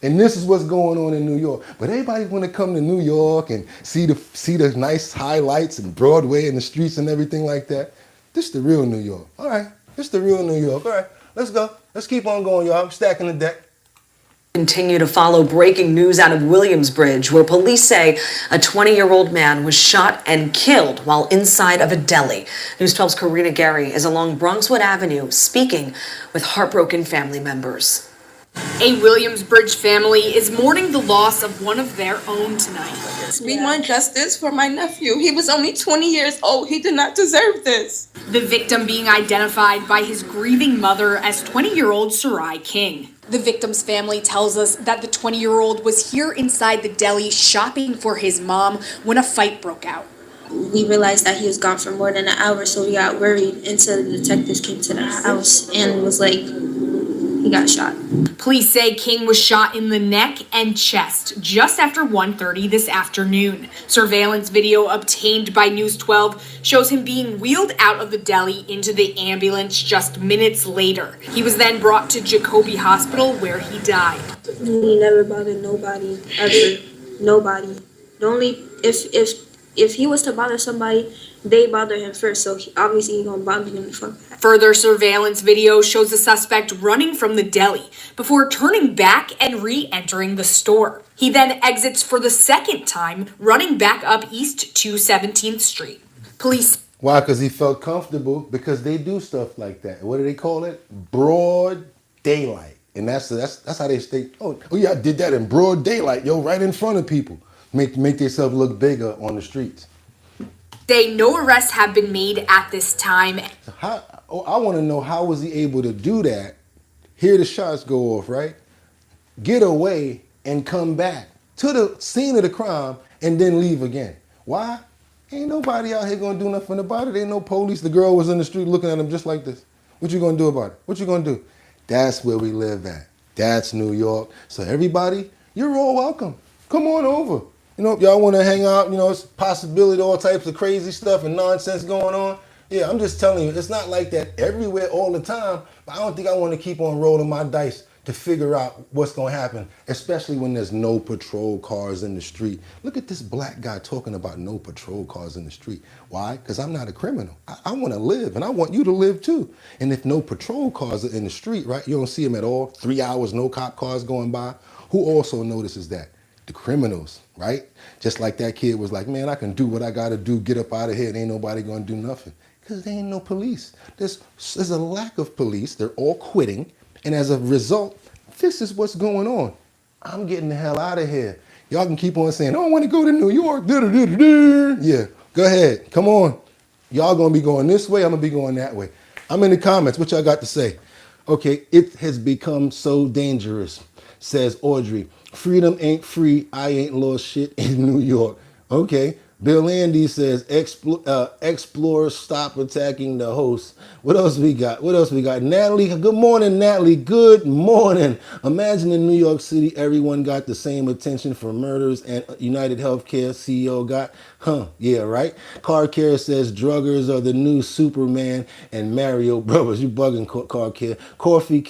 And this is what's going on in New York. But everybody want to come to New York and see the nice highlights and Broadway and the streets and everything like that. This is the real New York. All right, this is the real New York. All right, let's go. Let's keep on going, y'all. I'm stacking the deck. Continue to follow breaking news out of Williamsbridge, where police say a 20-year-old man was shot and killed while inside of a deli. News 12's Karina Gary is along Bronxwood Avenue speaking with heartbroken family members. A Williamsbridge family is mourning the loss of one of their own tonight. We want justice for my nephew. He was only 20 years old. He did not deserve this. The victim being identified by his grieving mother as 20-year-old Sarai King. The victim's family tells us that the 20-year-old was here inside the deli shopping for his mom when a fight broke out. We realized that he was gone for more than an hour, so we got worried until the detectives came to the house and was like, he got shot. Police say King was shot in the neck and chest just after 1:30 this afternoon. Surveillance video obtained by News 12 shows him being wheeled out of the deli into the ambulance just minutes later. He was then brought to Jacobi Hospital where he died. He never bothered nobody, ever. Nobody. The only, if he was to bother somebody, they bother him first, so obviously he's gonna bother him the fuck back. Further surveillance video shows the suspect running from the deli before turning back and re-entering the store. He then exits for the second time, running back up east to 17th Street. Police. Why? Because he felt comfortable, because they do stuff like that. What do they call it? Broad daylight. And that's how they stay. Oh yeah, I did that in broad daylight, yo, right in front of people. Make themselves look bigger on the streets. Say no arrests have been made at this time. I want to know, how was he able to do that? Hear the shots go off, right? Get away and come back to the scene of the crime and then leave again. Why? Ain't nobody out here gonna do nothing about it. Ain't no police. The girl was in the street looking at him just like this. What you gonna do about it? What you gonna do? That's where we live at. That's New York. So everybody, you're all welcome. Come on over. You know, if y'all want to hang out, you know, it's a possibility, all types of crazy stuff and nonsense going on. Yeah, I'm just telling you, it's not like that everywhere all the time, but I don't think I want to keep on rolling my dice to figure out what's going to happen, especially when there's no patrol cars in the street. Look at this black guy talking about no patrol cars in the street. Why? Because I'm not a criminal. I want to live, and I want you to live too. And if no patrol cars are in the street, right, you don't see them at all, 3 hours, no cop cars going by, who also notices that? The criminals, right? Just like that kid was like, man, I can do what I got to do, get up out of here, and ain't nobody going to do nothing. Because there ain't no police. There's a lack of police. They're all quitting. And as a result, this is what's going on. I'm getting the hell out of here. Y'all can keep on saying, oh, I want to go to New York. Yeah, go ahead. Come on. Y'all going to be going this way. I'm going to be going that way. I'm in the comments. What y'all got to say? Okay, it has become so dangerous, says Audrey. Freedom ain't free. I ain't lost shit in New York. Okay. Bill Andy says, explore, stop attacking the host. What else we got? Natalie, good morning, Natalie. Good morning. Imagine in New York City, everyone got the same attention for murders and United Healthcare CEO got, yeah, right? Car Care says, druggers are the new Superman and Mario Brothers. You bugging, Car Care. Coffee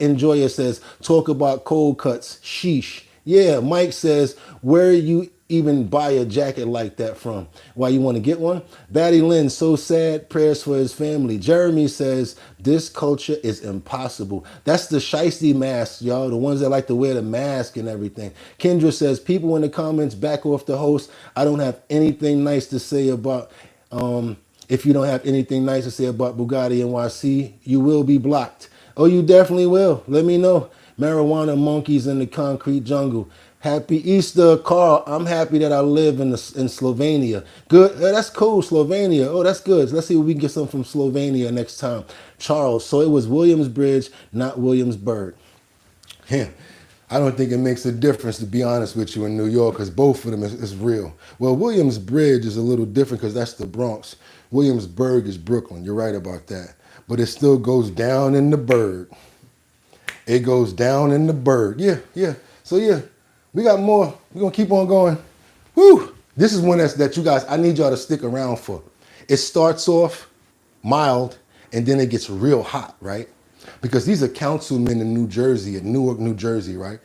Enjoyer says, talk about cold cuts. Sheesh. Yeah, Mike says, where you even buy a jacket like that from? Why, you want to get one? Batty Lynn, so sad, prayers for his family. Jeremy says, this culture is impossible. That's the shiesty masks, y'all, the ones that like to wear the mask and everything. Kendra says, people in the comments, back off the host. I don't have anything nice to say about, if you don't have anything nice to say about BOOGOTTINYC, you will be blocked. Oh, you definitely will. Let me know. Marijuana monkeys in the concrete jungle. Happy Easter, Carl. I'm happy that I live in Slovenia. Good. That's cool, Slovenia. Oh, that's good. Let's see if we can get some from Slovenia next time. Charles. So it was Williamsbridge, not Williamsburg. Yeah. I don't think it makes a difference, to be honest with you, in New York, because both of them is real. Well, Williamsbridge is a little different because that's the Bronx. Williamsburg is Brooklyn. You're right about that. But it still goes down in the burg. It goes down in the burg. Yeah. So, yeah. We got more. We're going to keep on going. Woo! This is one that you guys, I need y'all to stick around for. It starts off mild, and then it gets real hot, right? Because these are councilmen in New Jersey, in Newark, New Jersey, right?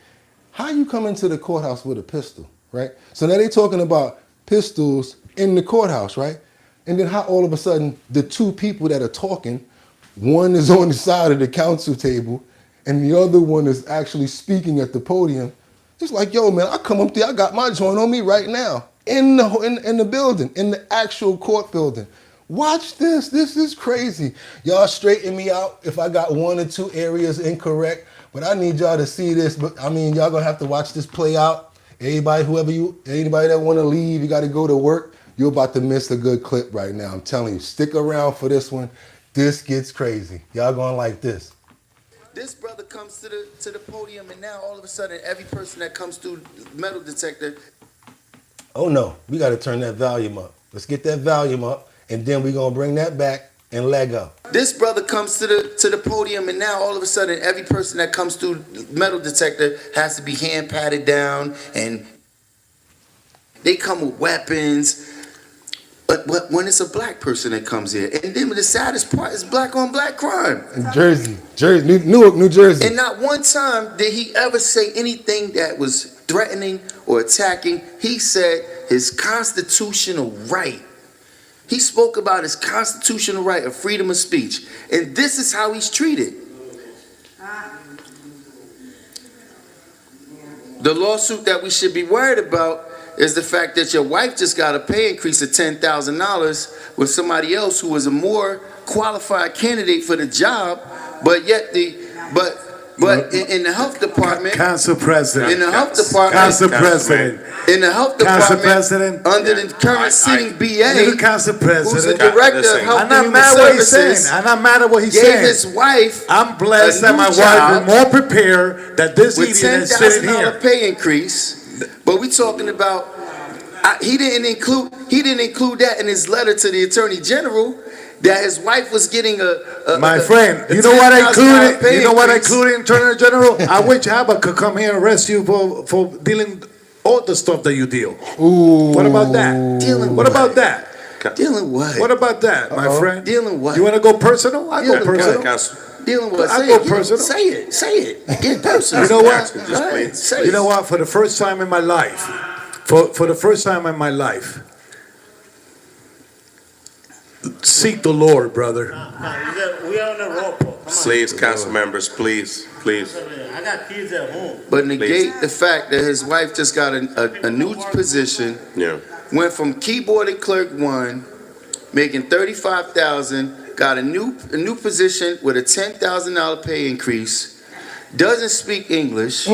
How you come into the courthouse with a pistol, right? So now they're talking about pistols in the courthouse, right? And then how all of a sudden the two people that are talking, one is on the side of the council table, and the other one is actually speaking at the podium. It's like, yo, man, I come up there, I got my joint on me right now in the building, in the actual court building. Watch this. This is crazy. Y'all straighten me out if I got one or two areas incorrect. But I need y'all to see this. But I mean, y'all gonna have to watch this play out. Anybody that want to leave, you got to go to work. You're about to miss a good clip right now. I'm telling you. Stick around for this one. This gets crazy. Y'all gonna like this. This brother comes to the podium, and now all of a sudden, every person that comes through the metal detector. Oh no, we got to turn that volume up. Let's get that volume up, and then we're gonna bring that back and let go. This brother comes to the podium, and now all of a sudden, every person that comes through the metal detector has to be hand patted down, and they come with weapons. But when it's a black person that comes here, and then the saddest part is black on black crime. In Jersey, Newark, New Jersey. And not one time did he ever say anything that was threatening or attacking. He said his constitutional right. He spoke about his constitutional right of freedom of speech. And this is how he's treated. The lawsuit that we should be worried about is the fact that your wife just got a pay increase of $10,000 with somebody else who was a more qualified candidate for the job, but yet in the health department, Council President, in the health department, Council President, in the health Council department, President, under the current sitting BA, Council President, who's the director of health I'm not and human mad what he's saying. services, I'm not mad at what he's gave saying. his wife I'm blessed that my wife was more prepared that this with idiot is sitting here. $10,000 pay increase. But we talking about he didn't include that in his letter to the Attorney General. That his wife was getting My friend, you know what I included? You know what I included in Attorney General? I wish Abba could come here and arrest you for dealing all the stuff that you deal. Ooh. What about that? Dealing what about that? Dealing what? What about that, my friend? Dealing what? You want to go personal? I go personal. Dealing what? I go personal. Say it. Get personal. You know what? Say You know what? For the first time in my life, for the first time in my life, seek the Lord, brother. We are on the roll call. Please, council members, please. I got kids at home. But negate the fact that his wife just got a new position. Yeah. Went from keyboarding clerk 1, making $35,000, got a new position with a $10,000 pay increase. Doesn't speak English.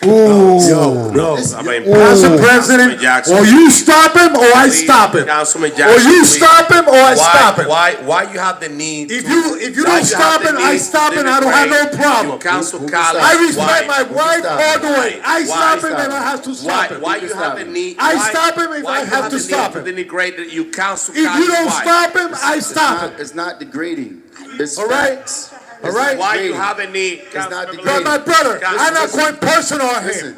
Yo, no. I mean, Council President, or you stop him or I stop him. Councilman Or Jackson, you please. stop him or I stop him. Why you have the need? If you don't stop him, I stop him. I don't have no problem. Council colleagues. I respect my wife all the way. I stop him and I have to stop him. Why you have the need? I stop him if I have to stop him. Then degrade that you council. If you don't stop him, I stop him. It's not degrading. It's all right. facts. All right. Why you have a need? It's not But degrading. my brother, I'm not going personal on him.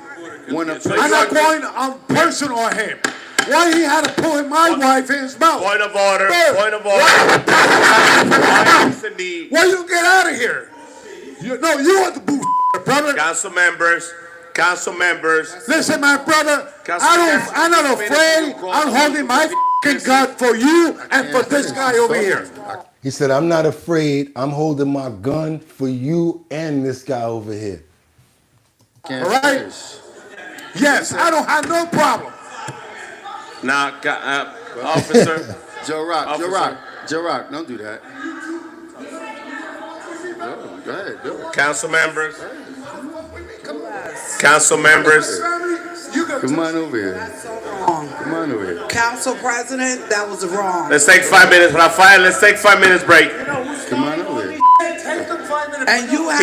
I'm not going on personal on him. Why he had to pull my wife in his mouth? Point of order. Point of order. Why you get out of here? You are the bullshit, brother. Council members. Listen, my brother, I'm not afraid. I'm holding my fucking gun for you and for this guy over here. He said, I'm not afraid. I'm holding my gun for you and this guy over here. All right? Yes, I don't have no problem. Now, officer. Joe Rock, don't do that. Go ahead, do it. Council members. Come on over here. Come on over here. Council President, that was wrong. Let's take 5 minutes. Let's take 5 minutes break. Come on over here. And you have.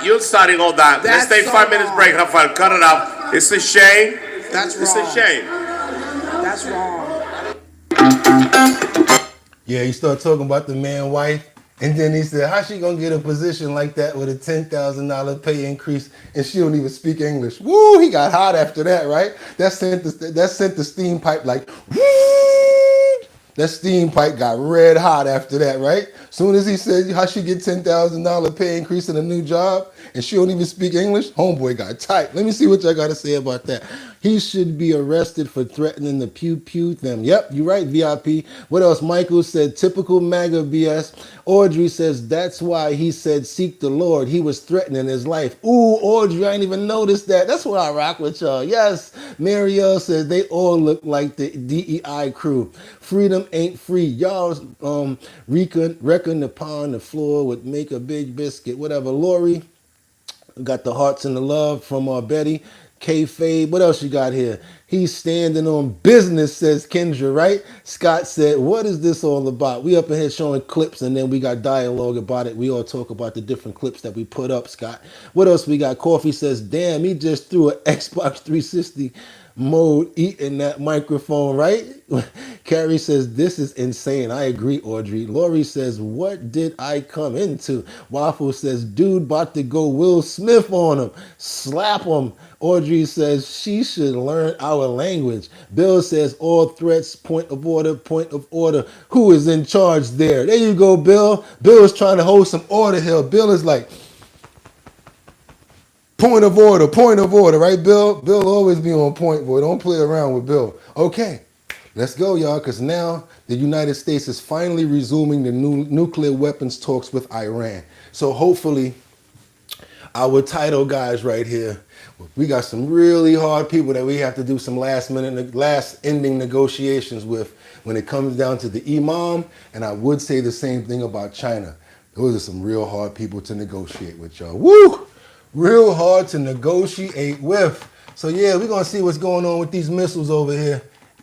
You're starting all that. Let's take 5 minutes break, Rafael. Cut it out. It's a shame. That's wrong. It's a shame. That's wrong. Yeah, he started talking about the man wife. And then he said, how she gonna get a position like that with a $10,000 pay increase and she don't even speak English? Woo, he got hot after that, right? That sent the steam pipe like, woo! That steam pipe got red hot after that, right? Soon as he said how she get $10,000 pay increase in a new job and she don't even speak English, homeboy got tight. Let me see what y'all got to say about that. He should be arrested for threatening to pew them. Yep, you're right, VIP. What else? Michael said, typical MAGA BS. Audrey says, that's why he said, seek the Lord. He was threatening his life. Ooh, Audrey, I ain't even noticed that. That's why I rock with y'all. Yes. Marielle says, they all look like the DEI crew. Freedom ain't free. Y'all reckon upon the floor would make a big biscuit. Whatever. Lori, We got the hearts and the love from Betty. Kayfabe. What else you got here? He's standing on business, says Kendra, right? Scott said, what is this all about? We up in here showing clips and then we got dialogue about it. We all talk about the different clips that we put up, Scott. What else we got? Coffee says, damn, he just threw an Xbox 360 mode eating that microphone, right? Carrie says, this is insane. I agree, Audrey. Lori says, what did I come into? Waffle says, dude about to go Will Smith on him. Slap him. Audrey says, she should learn our language. Bill says, all threats, point of order, point of order. Who is in charge there? There you go, Bill. Bill is trying to hold some order here. Bill is like, point of order, right, Bill? Bill always be on point, boy. Don't play around with Bill. Okay, let's go, y'all, because now the United States is finally resuming the new nuclear weapons talks with Iran. So hopefully, our title guys right here, we got some really hard people that we have to do some last ending negotiations with when it comes down to the imam, and I would say the same thing about China. Those are some real hard people to negotiate with, y'all. Woo! Real hard to negotiate with. So yeah, we're gonna see what's going on with these missiles over here.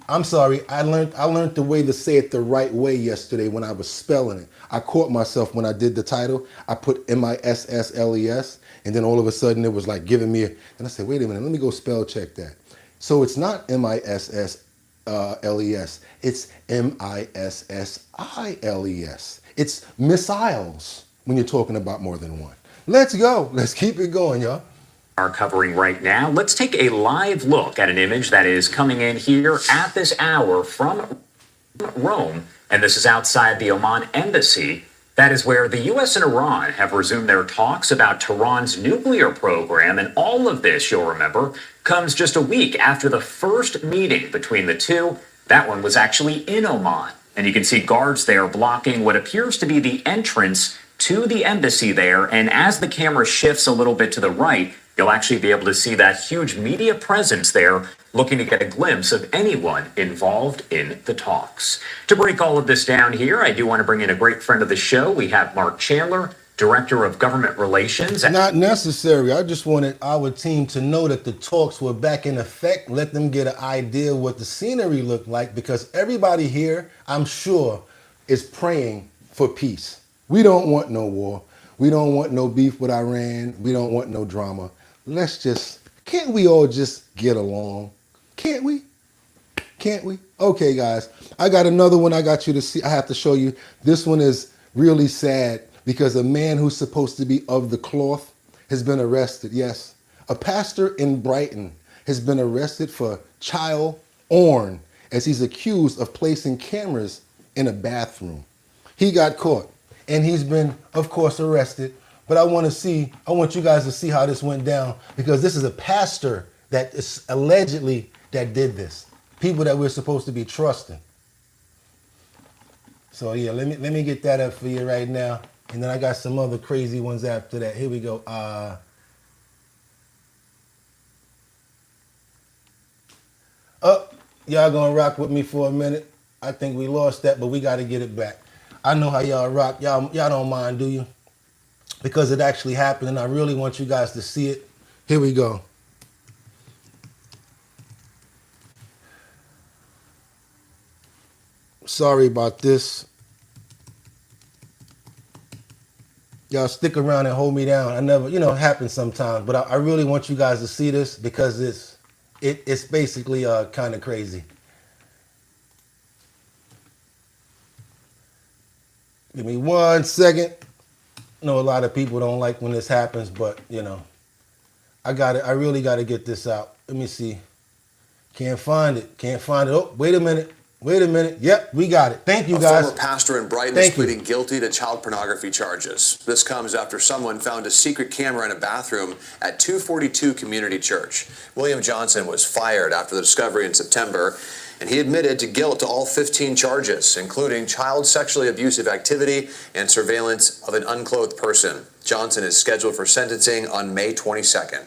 I'm sorry, I learned the way to say it the right way yesterday when I was spelling it. I caught myself when I did the title. I put MISSLES, and then all of a sudden it was like giving me and I said, wait a minute, let me go spell check that. So it's not MISSLES, it's MISSILES. It's missiles when you're talking about more than one. Let's go. Let's keep it going, y'all. Are covering right now. Let's take a live look at an image that is coming in here at this hour from Rome, and this is outside the Oman embassy. That is where the U.S. and Iran have resumed their talks about Tehran's nuclear program, and all of this, you'll remember, comes just a week after the first meeting between the two. That one was actually in Oman, and you can see guards there blocking what appears to be the entrance to the embassy there, and as the camera shifts a little bit to the right, you'll actually be able to see that huge media presence there, looking to get a glimpse of anyone involved in the talks. To break all of this down here, I do want to bring in a great friend of the show. We have Mark Chandler, Director of Government Relations. Not necessary. I just wanted our team to know that the talks were back in effect, let them get an idea what the scenery looked like, because everybody here, I'm sure, is praying for peace. We don't want no war. We don't want no beef with Iran. We don't want no drama. Can't we all just get along? Can't we? Can't we? Okay, guys. I got another one I got you to see. I have to show you. This one is really sad because a man who's supposed to be of the cloth has been arrested. Yes. A pastor in Brighton has been arrested for child porn as he's accused of placing cameras in a bathroom. He got caught. And he's been, of course, arrested. But I want you guys to see how this went down, because this is a pastor that is allegedly that did this. People that we're supposed to be trusting. So yeah, let me get that up for you right now. And then I got some other crazy ones after that. Here we go. Y'all gonna rock with me for a minute. I think we lost that, but we gotta get it back. I know how y'all rock. Y'all don't mind, do you? Because it actually happened, and I really want you guys to see it. Here we go. Sorry about this. Y'all stick around and hold me down. I never, it happens sometimes, but I really want you guys to see this because it's basically kind of crazy. Give me 1 second. I know a lot of people don't like when this happens, but I really got to get this out. Let me see. Can't find it. Oh, wait a minute. Yep, we got it. Thank you, guys. A former pastor in Brighton is pleading guilty to child pornography charges. This comes after someone found a secret camera in a bathroom at 242 Community Church. William Johnson was fired after the discovery in September, and he admitted to guilt to all 15 charges, including child sexually abusive activity and surveillance of an unclothed person. Johnson is scheduled for sentencing on May 22nd.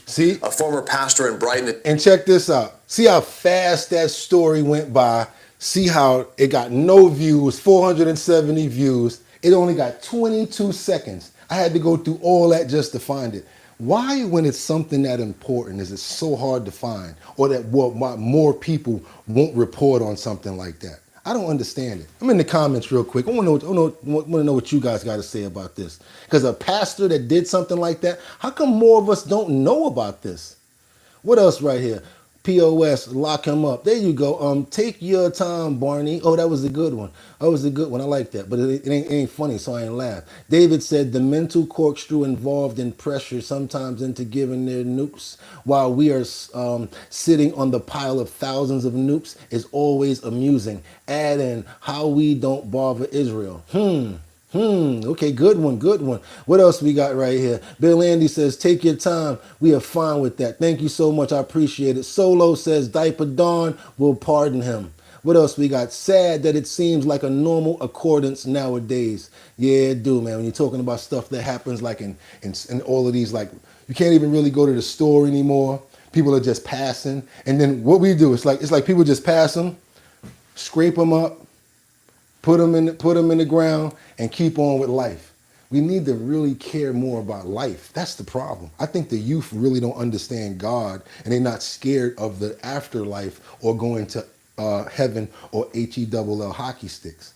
See? A former pastor in Brighton. And check this out. See how fast that story went by. See how it got no views, 470 views. It only got 22 seconds. I had to go through all that just to find it. Why, when it's something that important, is it so hard to find, or that why more people won't report on something like that? I don't understand it. I'm in the comments real quick. I want to know what you guys got to say about this. Because a pastor that did something like that, how come more of us don't know about this? What else right here? POS, lock him up. There you go. Take your time, Barney. Oh, that was a good one. That was a good one. I like that. But it ain't funny, so I ain't laugh. David said the mental corkscrew involved in pressure sometimes into giving their nukes while we are sitting on the pile of thousands of nukes is always amusing. Add in how we don't bother Israel. Okay, good one, good one. What else we got right here? Bill Andy says, take your time. We are fine with that. Thank you so much. I appreciate it. Solo says, Diaper Dawn will pardon him. What else we got? Sad that it seems like a normal accordance nowadays. Yeah, it do, man. When you're talking about stuff that happens like in all of these, like, you can't even really go to the store anymore. People are just passing. And then what we do, it's like people just pass them, scrape them up, put them in the ground, and keep on with life. We need to really care more about life. That's the problem. I think the youth really don't understand God, and they're not scared of the afterlife or going to heaven or HELL hockey sticks.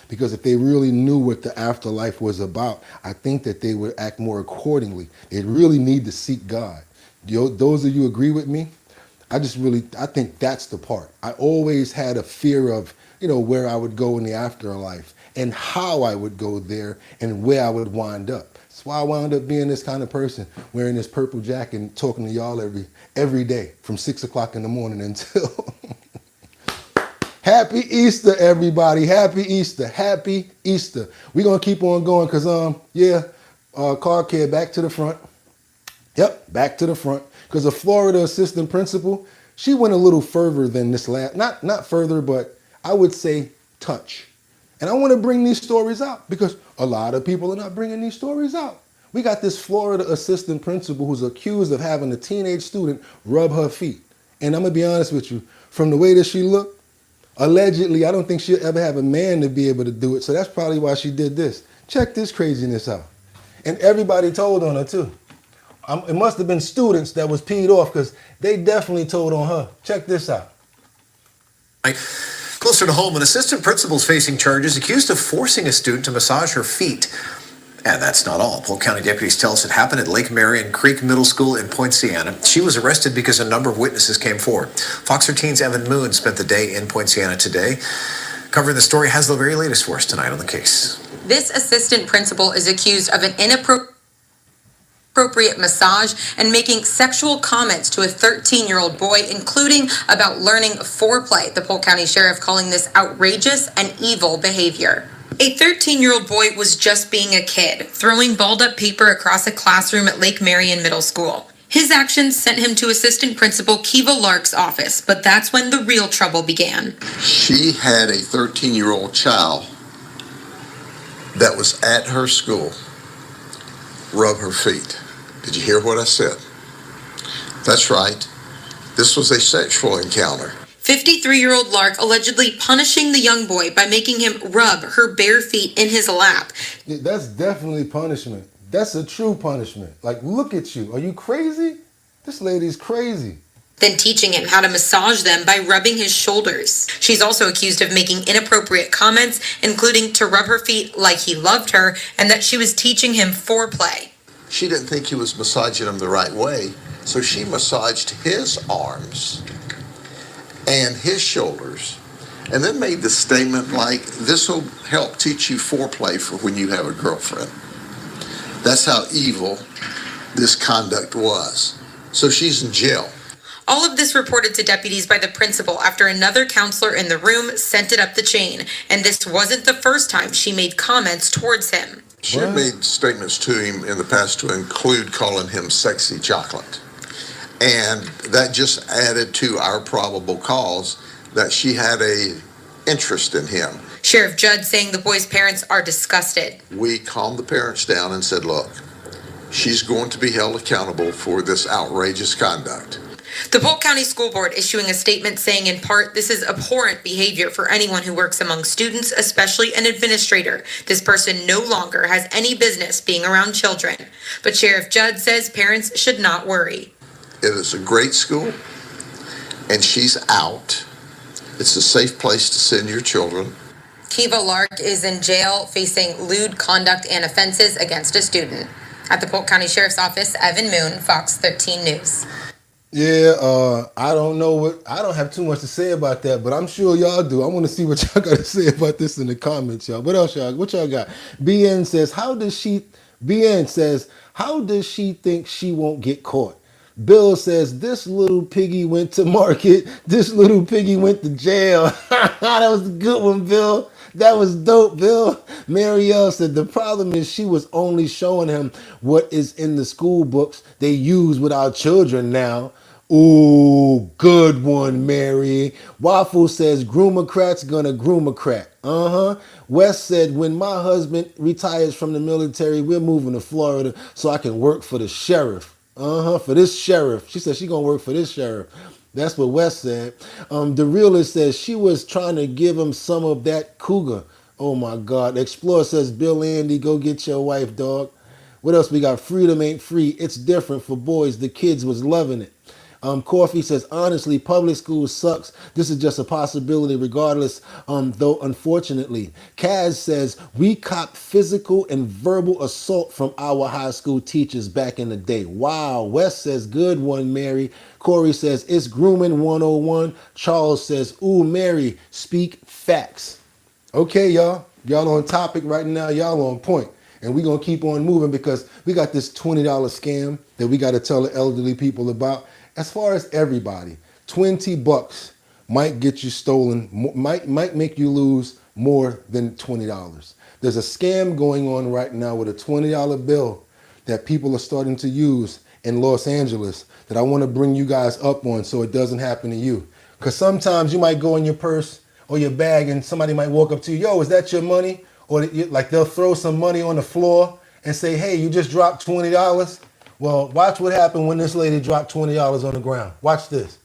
Because if they really knew what the afterlife was about, I think that they would act more accordingly. They really need to seek God. Those of you agree with me? I think that's the part. I always had a fear of, where I would go in the afterlife and how I would go there and where I would wind up. That's why I wound up being this kind of person, wearing this purple jacket and talking to y'all every day from 6 o'clock in the morning until... Happy Easter, everybody. Happy Easter. Happy Easter. We're going to keep on going because, car care, back to the front. Yep, back to the front. Because a Florida assistant principal, she went a little further than this last, not further, but I would say touch. And I want to bring these stories out because a lot of people are not bringing these stories out. We got this Florida assistant principal who's accused of having a teenage student rub her feet. And I'm going to be honest with you, from the way that she looked, allegedly, I don't think she'll ever have a man to be able to do it. So that's probably why she did this. Check this craziness out. And everybody told on her too. It must have been students that was peed off because they definitely told on her. Check this out. Closer to home, an assistant principal is facing charges accused of forcing a student to massage her feet. And that's not all. Polk County deputies tell us it happened at Lake Marion Creek Middle School in Point Siena. She was arrested because a number of witnesses came forward. Fox 13's Evan Moon spent the day in Point Siena today. Covering the story, has the very latest for us tonight on the case. This assistant principal is accused of an inappropriate massage and making sexual comments to a 13-year-old boy, including about learning foreplay. The Polk County Sheriff calling this outrageous and evil behavior. A 13-year-old boy was just being a kid, throwing balled-up paper across a classroom at Lake Marion Middle School. His actions sent him to Assistant Principal Kiva Lark's office, but that's when the real trouble began. She had a 13-year-old child that was at her school rub her feet. Did you hear what I said? That's right. This was a sexual encounter. 53-year-old Lark allegedly punishing the young boy by making him rub her bare feet in his lap. Yeah, that's definitely punishment. That's a true punishment. Like, look at you. Are you crazy? This lady's crazy. Then teaching him how to massage them by rubbing his shoulders. She's also accused of making inappropriate comments, including to rub her feet like he loved her and that she was teaching him foreplay. She didn't think he was massaging him the right way, so she massaged his arms and his shoulders, and then made the statement like, this will help teach you foreplay for when you have a girlfriend. That's how evil this conduct was. So she's in jail. All of this reported to deputies by the principal after another counselor in the room sent it up the chain. And this wasn't the first time she made comments towards him. She had made statements to him in the past to include calling him sexy chocolate. And that just added to our probable cause that she had a interest in him. Sheriff Judd saying the boy's parents are disgusted. We calmed the parents down and said, look, she's going to be held accountable for this outrageous conduct. The Polk County School Board issuing a statement saying in part, this is abhorrent behavior for anyone who works among students, especially an administrator. This person no longer has any business being around children. But Sheriff Judd says parents should not worry. It is a great school, and she's out. It's a safe place to send your children. Kiva Lark is in jail facing lewd conduct and offenses against a student. At the Polk County Sheriff's Office, Evan Moon, Fox 13 News. Yeah, I don't have too much to say about that, but I'm sure y'all do. I want to see what y'all got to say about this in the comments, y'all. What else, y'all? What y'all got? BN says, how does she think she won't get caught? Bill says, this little piggy went to market. This little piggy went to jail. That was a good one, Bill. That was dope, Bill. Marielle said, the problem is she was only showing him what is in the school books they use with our children now. Ooh, good one, Mary. Waffle says, groomocrat's gonna groomocrat. Wes said, when my husband retires from the military, we're moving to Florida so I can work for the sheriff. For this sheriff. She said she gonna work for this sheriff. That's what Wes said. The realist says she was trying to give him some of that cougar. Oh my God. Explorer says, Bill Andy, go get your wife, dog. What else we got? Freedom ain't free. It's different for boys. The kids was loving it. Coffee says, honestly, public school sucks. This is just a possibility regardless, though unfortunately. Kaz says, we copped physical and verbal assault from our high school teachers back in the day. Wow. Wes says, good one, Mary. Corey says, it's grooming 101. Charles says, ooh, Mary, speak facts. Okay, y'all. Y'all on topic right now. Y'all on point. And we're going to keep on moving because we got this $20 scam that we got to tell the elderly people about. As far as everybody, $20 might get you stolen, might make you lose more than $20. There's a scam going on right now with a $20 bill that people are starting to use in Los Angeles that I want to bring you guys up on so it doesn't happen to you. Because sometimes you might go in your purse or your bag and somebody might walk up to you, yo, is that your money? Or like they'll throw some money on the floor and say, hey, you just dropped $20. Well, watch what happened when this lady dropped $20 on the ground. Watch this.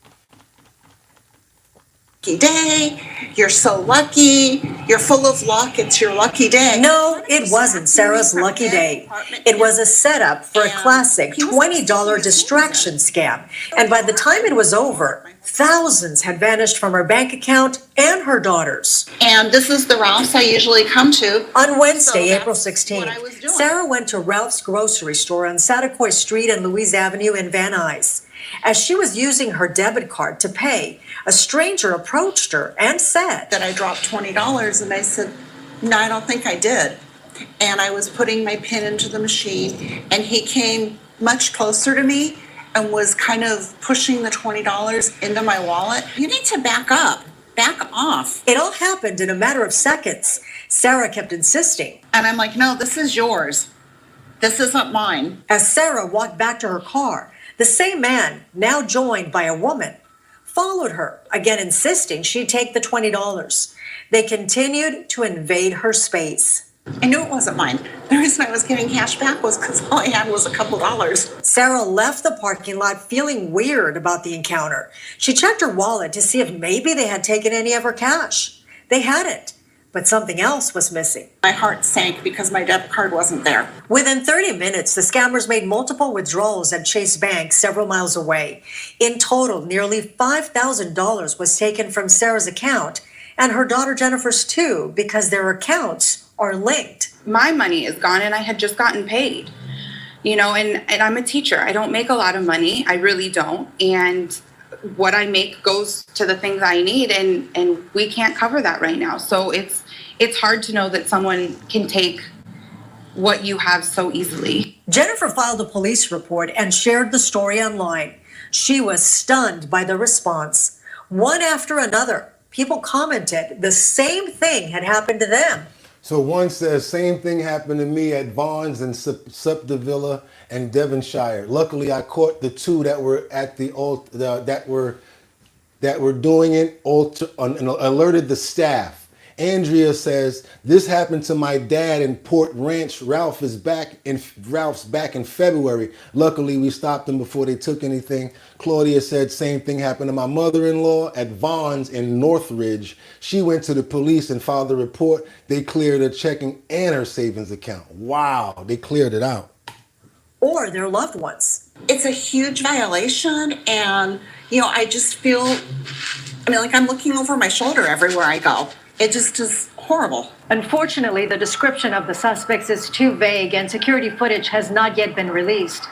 Lucky day. You're so lucky. You're full of luck. It's your lucky day. No, it wasn't Sarah's lucky day. It was a setup for a classic $20 distraction scam. And by the time it was over, thousands had vanished from her bank account and her daughter's. And this is the Ralph's I usually come to. On Wednesday, April 16th, Sarah went to Ralph's grocery store on Satakoy Street and Louise Avenue in Van Nuys. As she was using her debit card to pay, a stranger approached her and said that I dropped $20, and I said, no, I don't think I did. And I was putting my PIN into the machine, and he came much closer to me and was kind of pushing the $20 into my wallet. You need to back up, back off. It all happened in a matter of seconds. Sarah kept insisting. And I'm like, no, this is yours. This isn't mine. As Sarah walked back to her car, the same man, now joined by a woman, followed her, again insisting she take the $20. They continued to invade her space. I knew it wasn't mine. The reason I was getting cash back was because all I had was a couple dollars. Sarah left the parking lot feeling weird about the encounter. She checked her wallet to see if maybe they had taken any of her cash. They hadn't, but something else was missing. My heart sank because my debit card wasn't there. Within 30 minutes, the scammers made multiple withdrawals at Chase Bank several miles away. In total, nearly $5,000 was taken from Sarah's account and her daughter Jennifer's too, because their accounts are linked. My money is gone and I had just gotten paid, you know, and I'm a teacher. I don't make a lot of money. I really don't. And what I make goes to the things I need, and we can't cover that right now. So it's hard to know that someone can take what you have so easily. Jennifer filed a police report and shared the story online. She was stunned by the response. One after another, people commented the same thing had happened to them. So one says, same thing happened to me at Barnes and Septivilla and Devonshire. Luckily, I caught the two that were at the that were doing it and alerted the staff. Andrea says, this happened to my dad in Port Ranch. Ralph's back in February. Luckily, we stopped them before they took anything. Claudia said, same thing happened to my mother-in-law at Vaughn's in Northridge. She went to the police and filed a report. They cleared her checking and her savings account. Wow, they cleared it out. Or their loved ones. It's a huge violation, and I just feel, like I'm looking over my shoulder everywhere I go. It just is horrible. Unfortunately, the description of the suspects is too vague and security footage has not yet been released.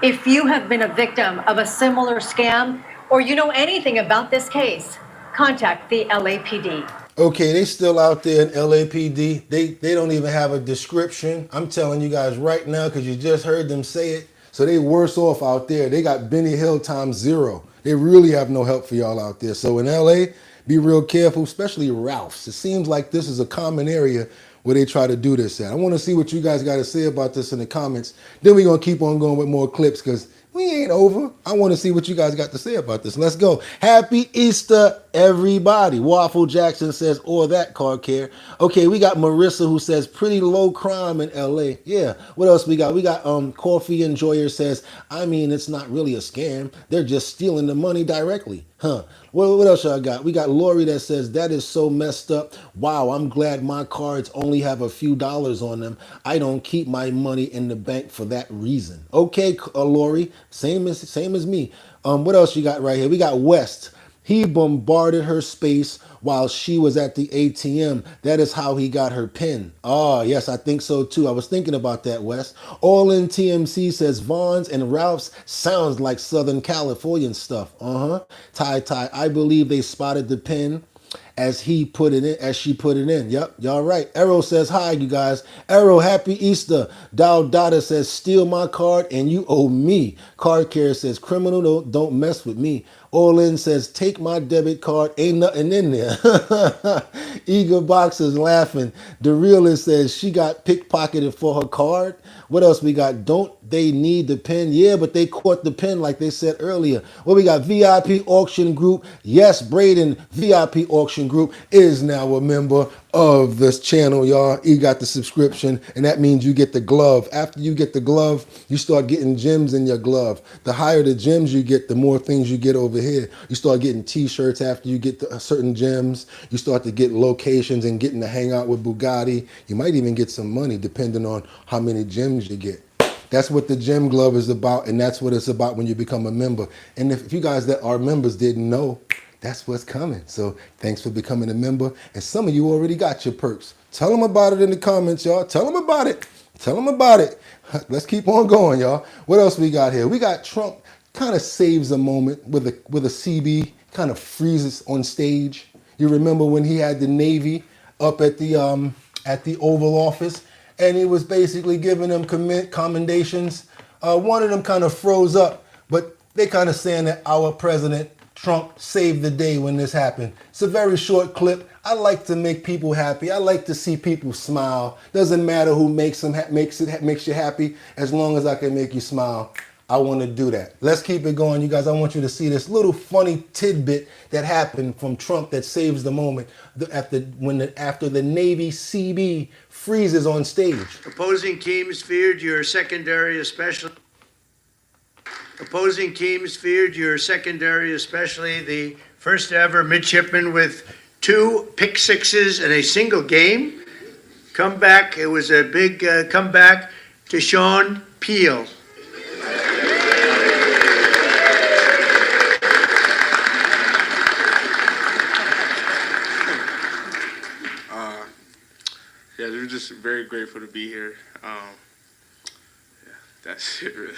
If you have been a victim of a similar scam or you know anything about this case, contact the LAPD. Okay, they still out there in LAPD. They don't even have a description. I'm telling you guys right now because you just heard them say it. So they worse off out there. They got Benny Hill times 0. They really have no help for y'all out there. So in LA, be real careful, especially Ralph's. It seems like this is a common area where they try to do this at. I want to see what you guys got to say about this in the comments. Then we're going to keep on going with more clips because we ain't over. I want to see what you guys got to say about this. Let's go. Happy Easter, everybody. Waffle Jackson says, or that car care. Okay, we got Marissa who says, pretty low crime in LA. Yeah. What else we got? We got Coffee Enjoyer says, I mean, it's not really a scam. They're just stealing the money directly. Huh. What else y'all got? We got Lori that says, that is so messed up. Wow, I'm glad my cards only have a few dollars on them. I don't keep my money in the bank for that reason. Okay, Lori, same as me. What else you got right here? We got West. He bombarded her space while she was at the ATM. That is how he got her PIN. Oh, yes, I think so too. I was thinking about that, Wes. All in TMC says Vaughn's and Ralph's sounds like Southern Californian stuff. Ty, I believe they spotted the PIN as she put it in. Yep, y'all right. Arrow says hi, you guys. Arrow, happy Easter. Dada says steal my card and you owe me. Card Care says criminal, don't mess with me. All in says take my debit card, ain't nothing in there. Eager Box is laughing. The realist says she got pickpocketed for her card. What else we got? Don't they need the pen? Yeah, but they caught the pen like they said earlier. What we got? VIP Auction Group. Yes, Braden, VIP Auction Group is now a member of this channel, y'all. You got the subscription, and that means you get the glove. After you get the glove, you start getting gems in your glove. The higher the gems you get, the more things you get over here. You start getting t-shirts after you get certain gems. You start to get locations and getting to hang out with Bugatti. You might even get some money depending on how many gems you get. That's what the gem glove is about, and that's what it's about when you become a member. And if you guys that are members didn't know, that's what's coming. So thanks for becoming a member. And some of you already got your perks. Tell them about it in the comments, y'all. Tell them about it. Tell them about it. Let's keep on going, y'all. What else we got here? We got Trump kind of saves a moment with a CB, kind of freezes on stage. You remember when he had the Navy up at the Oval Office, and he was basically giving them commendations. One of them kind of froze up, but they kind of saying that our president Trump saved the day when this happened. It's a very short clip. I like to make people happy. I like to see people smile. Doesn't matter who makes you happy, as long as I can make you smile. I want to do that. Let's keep it going, you guys. I want you to see this little funny tidbit that happened from Trump that saves the moment after the Navy CB freezes on stage. Opposing teams feared your secondary, especially the first ever midshipman with 2 pick sixes in a single game. Comeback. It was a big comeback to Sean Peel. Yeah, we're just very grateful to be here. Yeah, that's it, really.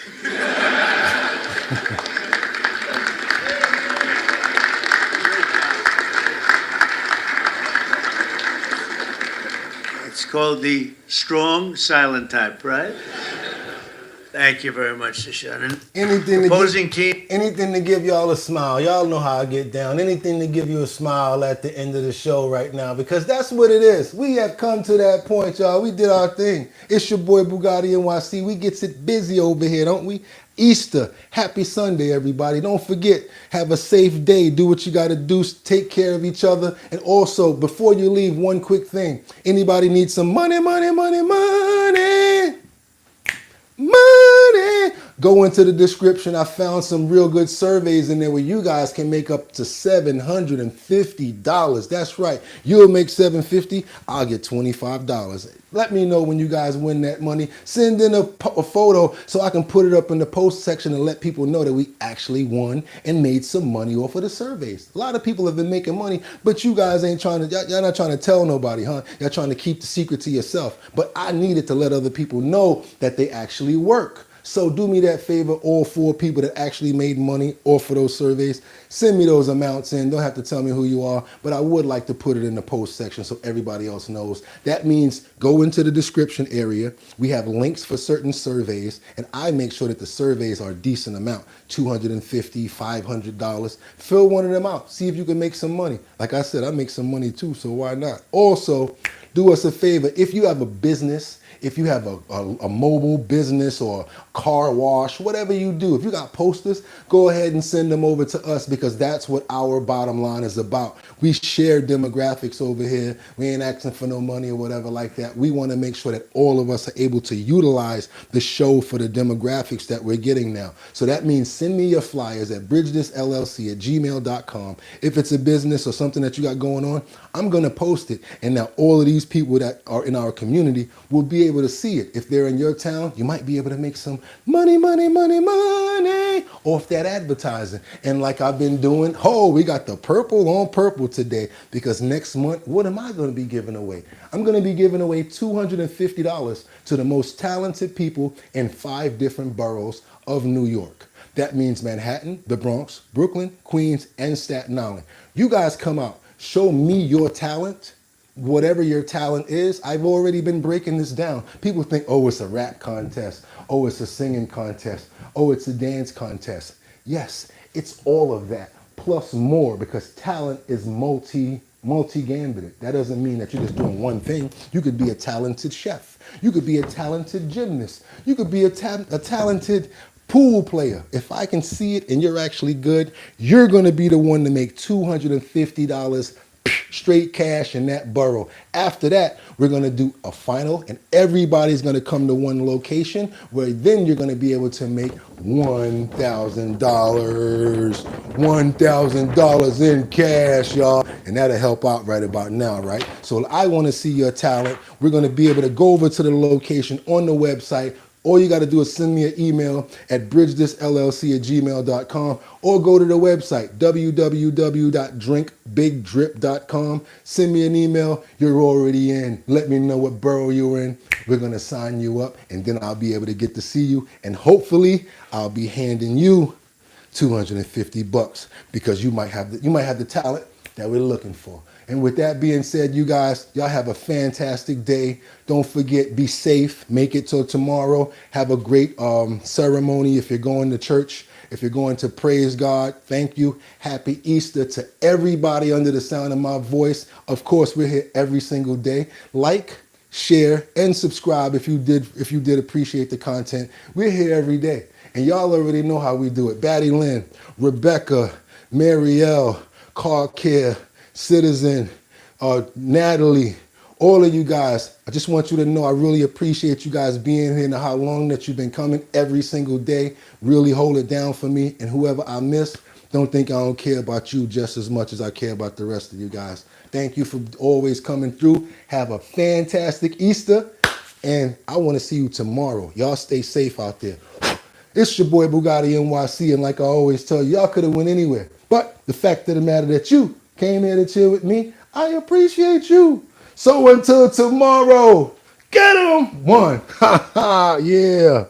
It's called the strong silent type, right? Thank you very much, Shannon. Anything to give y'all a smile. Y'all know how I get down. Anything to give you a smile at the end of the show right now, because that's what it is. We have come to that point, y'all. We did our thing. It's your boy Bugatti NYC. We gets it busy over here, don't we? Easter. Happy Sunday, everybody. Don't forget, have a safe day. Do what you got to do. Take care of each other. And also, before you leave, one quick thing. Anybody need some money? Go into the description. I found some real good surveys in there where you guys can make up to $750. That's right. You'll make $750. I'll get $25. Let me know when you guys win that money. Send in a photo so I can put it up in the post section and let people know that we actually won and made some money off of the surveys. A lot of people have been making money, but you guys ain't trying to, y'all not trying to tell nobody, huh? Y'all trying to keep the secret to yourself. But I needed to let other people know that they actually work. So do me that favor, all 4 people that actually made money off of those surveys, send me those amounts in. Don't have to tell me who you are, but I would like to put it in the post section so everybody else knows. That means go into the description area. We have links for certain surveys, and I make sure that the surveys are a decent amount, $250, $500. Fill one of them out. See if you can make some money. Like I said, I make some money too, so why not? Also, do us a favor. If you have a business, if you have a mobile business or car wash, whatever you do, if you got posters, go ahead and send them over to us, because that's what our bottom line is about. We share demographics over here. We ain't asking for no money or whatever like that. We want to make sure that all of us are able to utilize the show for the demographics that we're getting now. So that means send me your flyers at bridgethisllc@gmail.com. If it's a business or something that you got going on, I'm going to post it. And now all of these people that are in our community will be able to see it. If they're in your town, you might be able to make some money off that advertising. And like I've been doing, we got the purple on purple today, because next month, what am I going to be giving away? I'm going to be giving away $250 to the most talented people in 5 different boroughs of New York. That means Manhattan, the Bronx, Brooklyn, Queens, and Staten Island. You guys come out, show me your talent. Whatever your talent is, I've already been breaking this down. People think, oh, it's a rap contest. Oh, it's a singing contest. Oh, it's a dance contest. Yes, it's all of that, plus more, because talent is multi-gambited. That doesn't mean that you're just doing one thing. You could be a talented chef. You could be a talented gymnast. You could be a talented pool player. If I can see it and you're actually good, you're going to be the one to make $250 straight cash in that borough. After that, we're going to do a final, and everybody's going to come to one location, where then you're going to be able to make $1,000 in cash, y'all. And that'll help out right about now, right? So I want to see your talent. We're going to be able to go over to the location on the website. All you got to do is send me an email at bridgethisllc@gmail.com, or go to the website, www.drinkbigdrip.com. Send me an email. You're already in. Let me know what borough you're in. We're going to sign you up, and then I'll be able to get to see you. And hopefully I'll be handing you $250, because you might have the talent that we're looking for. And with that being said, you guys, y'all have a fantastic day. Don't forget, be safe. Make it till tomorrow. Have a great ceremony if you're going to church. If you're going to praise God, thank you. Happy Easter to everybody under the sound of my voice. Of course, we're here every single day. Like, share, and subscribe if you did appreciate the content. We're here every day. And y'all already know how we do it. Batty Lynn, Rebecca, Marielle, Car Care, Citizen, Natalie, all of you guys, I just want you to know I really appreciate you guys being here and how long that you've been coming every single day. Really hold it down for me. And whoever I miss, don't think I don't care about you just as much as I care about the rest of you guys. Thank you for always coming through. Have a fantastic Easter. And I want to see you tomorrow. Y'all stay safe out there. It's your boy Bugatti NYC. And like I always tell you, y'all could have went anywhere. But the fact of the matter that you came here to chill with me, I appreciate you. So until tomorrow, get 'em. One. Ha ha, yeah.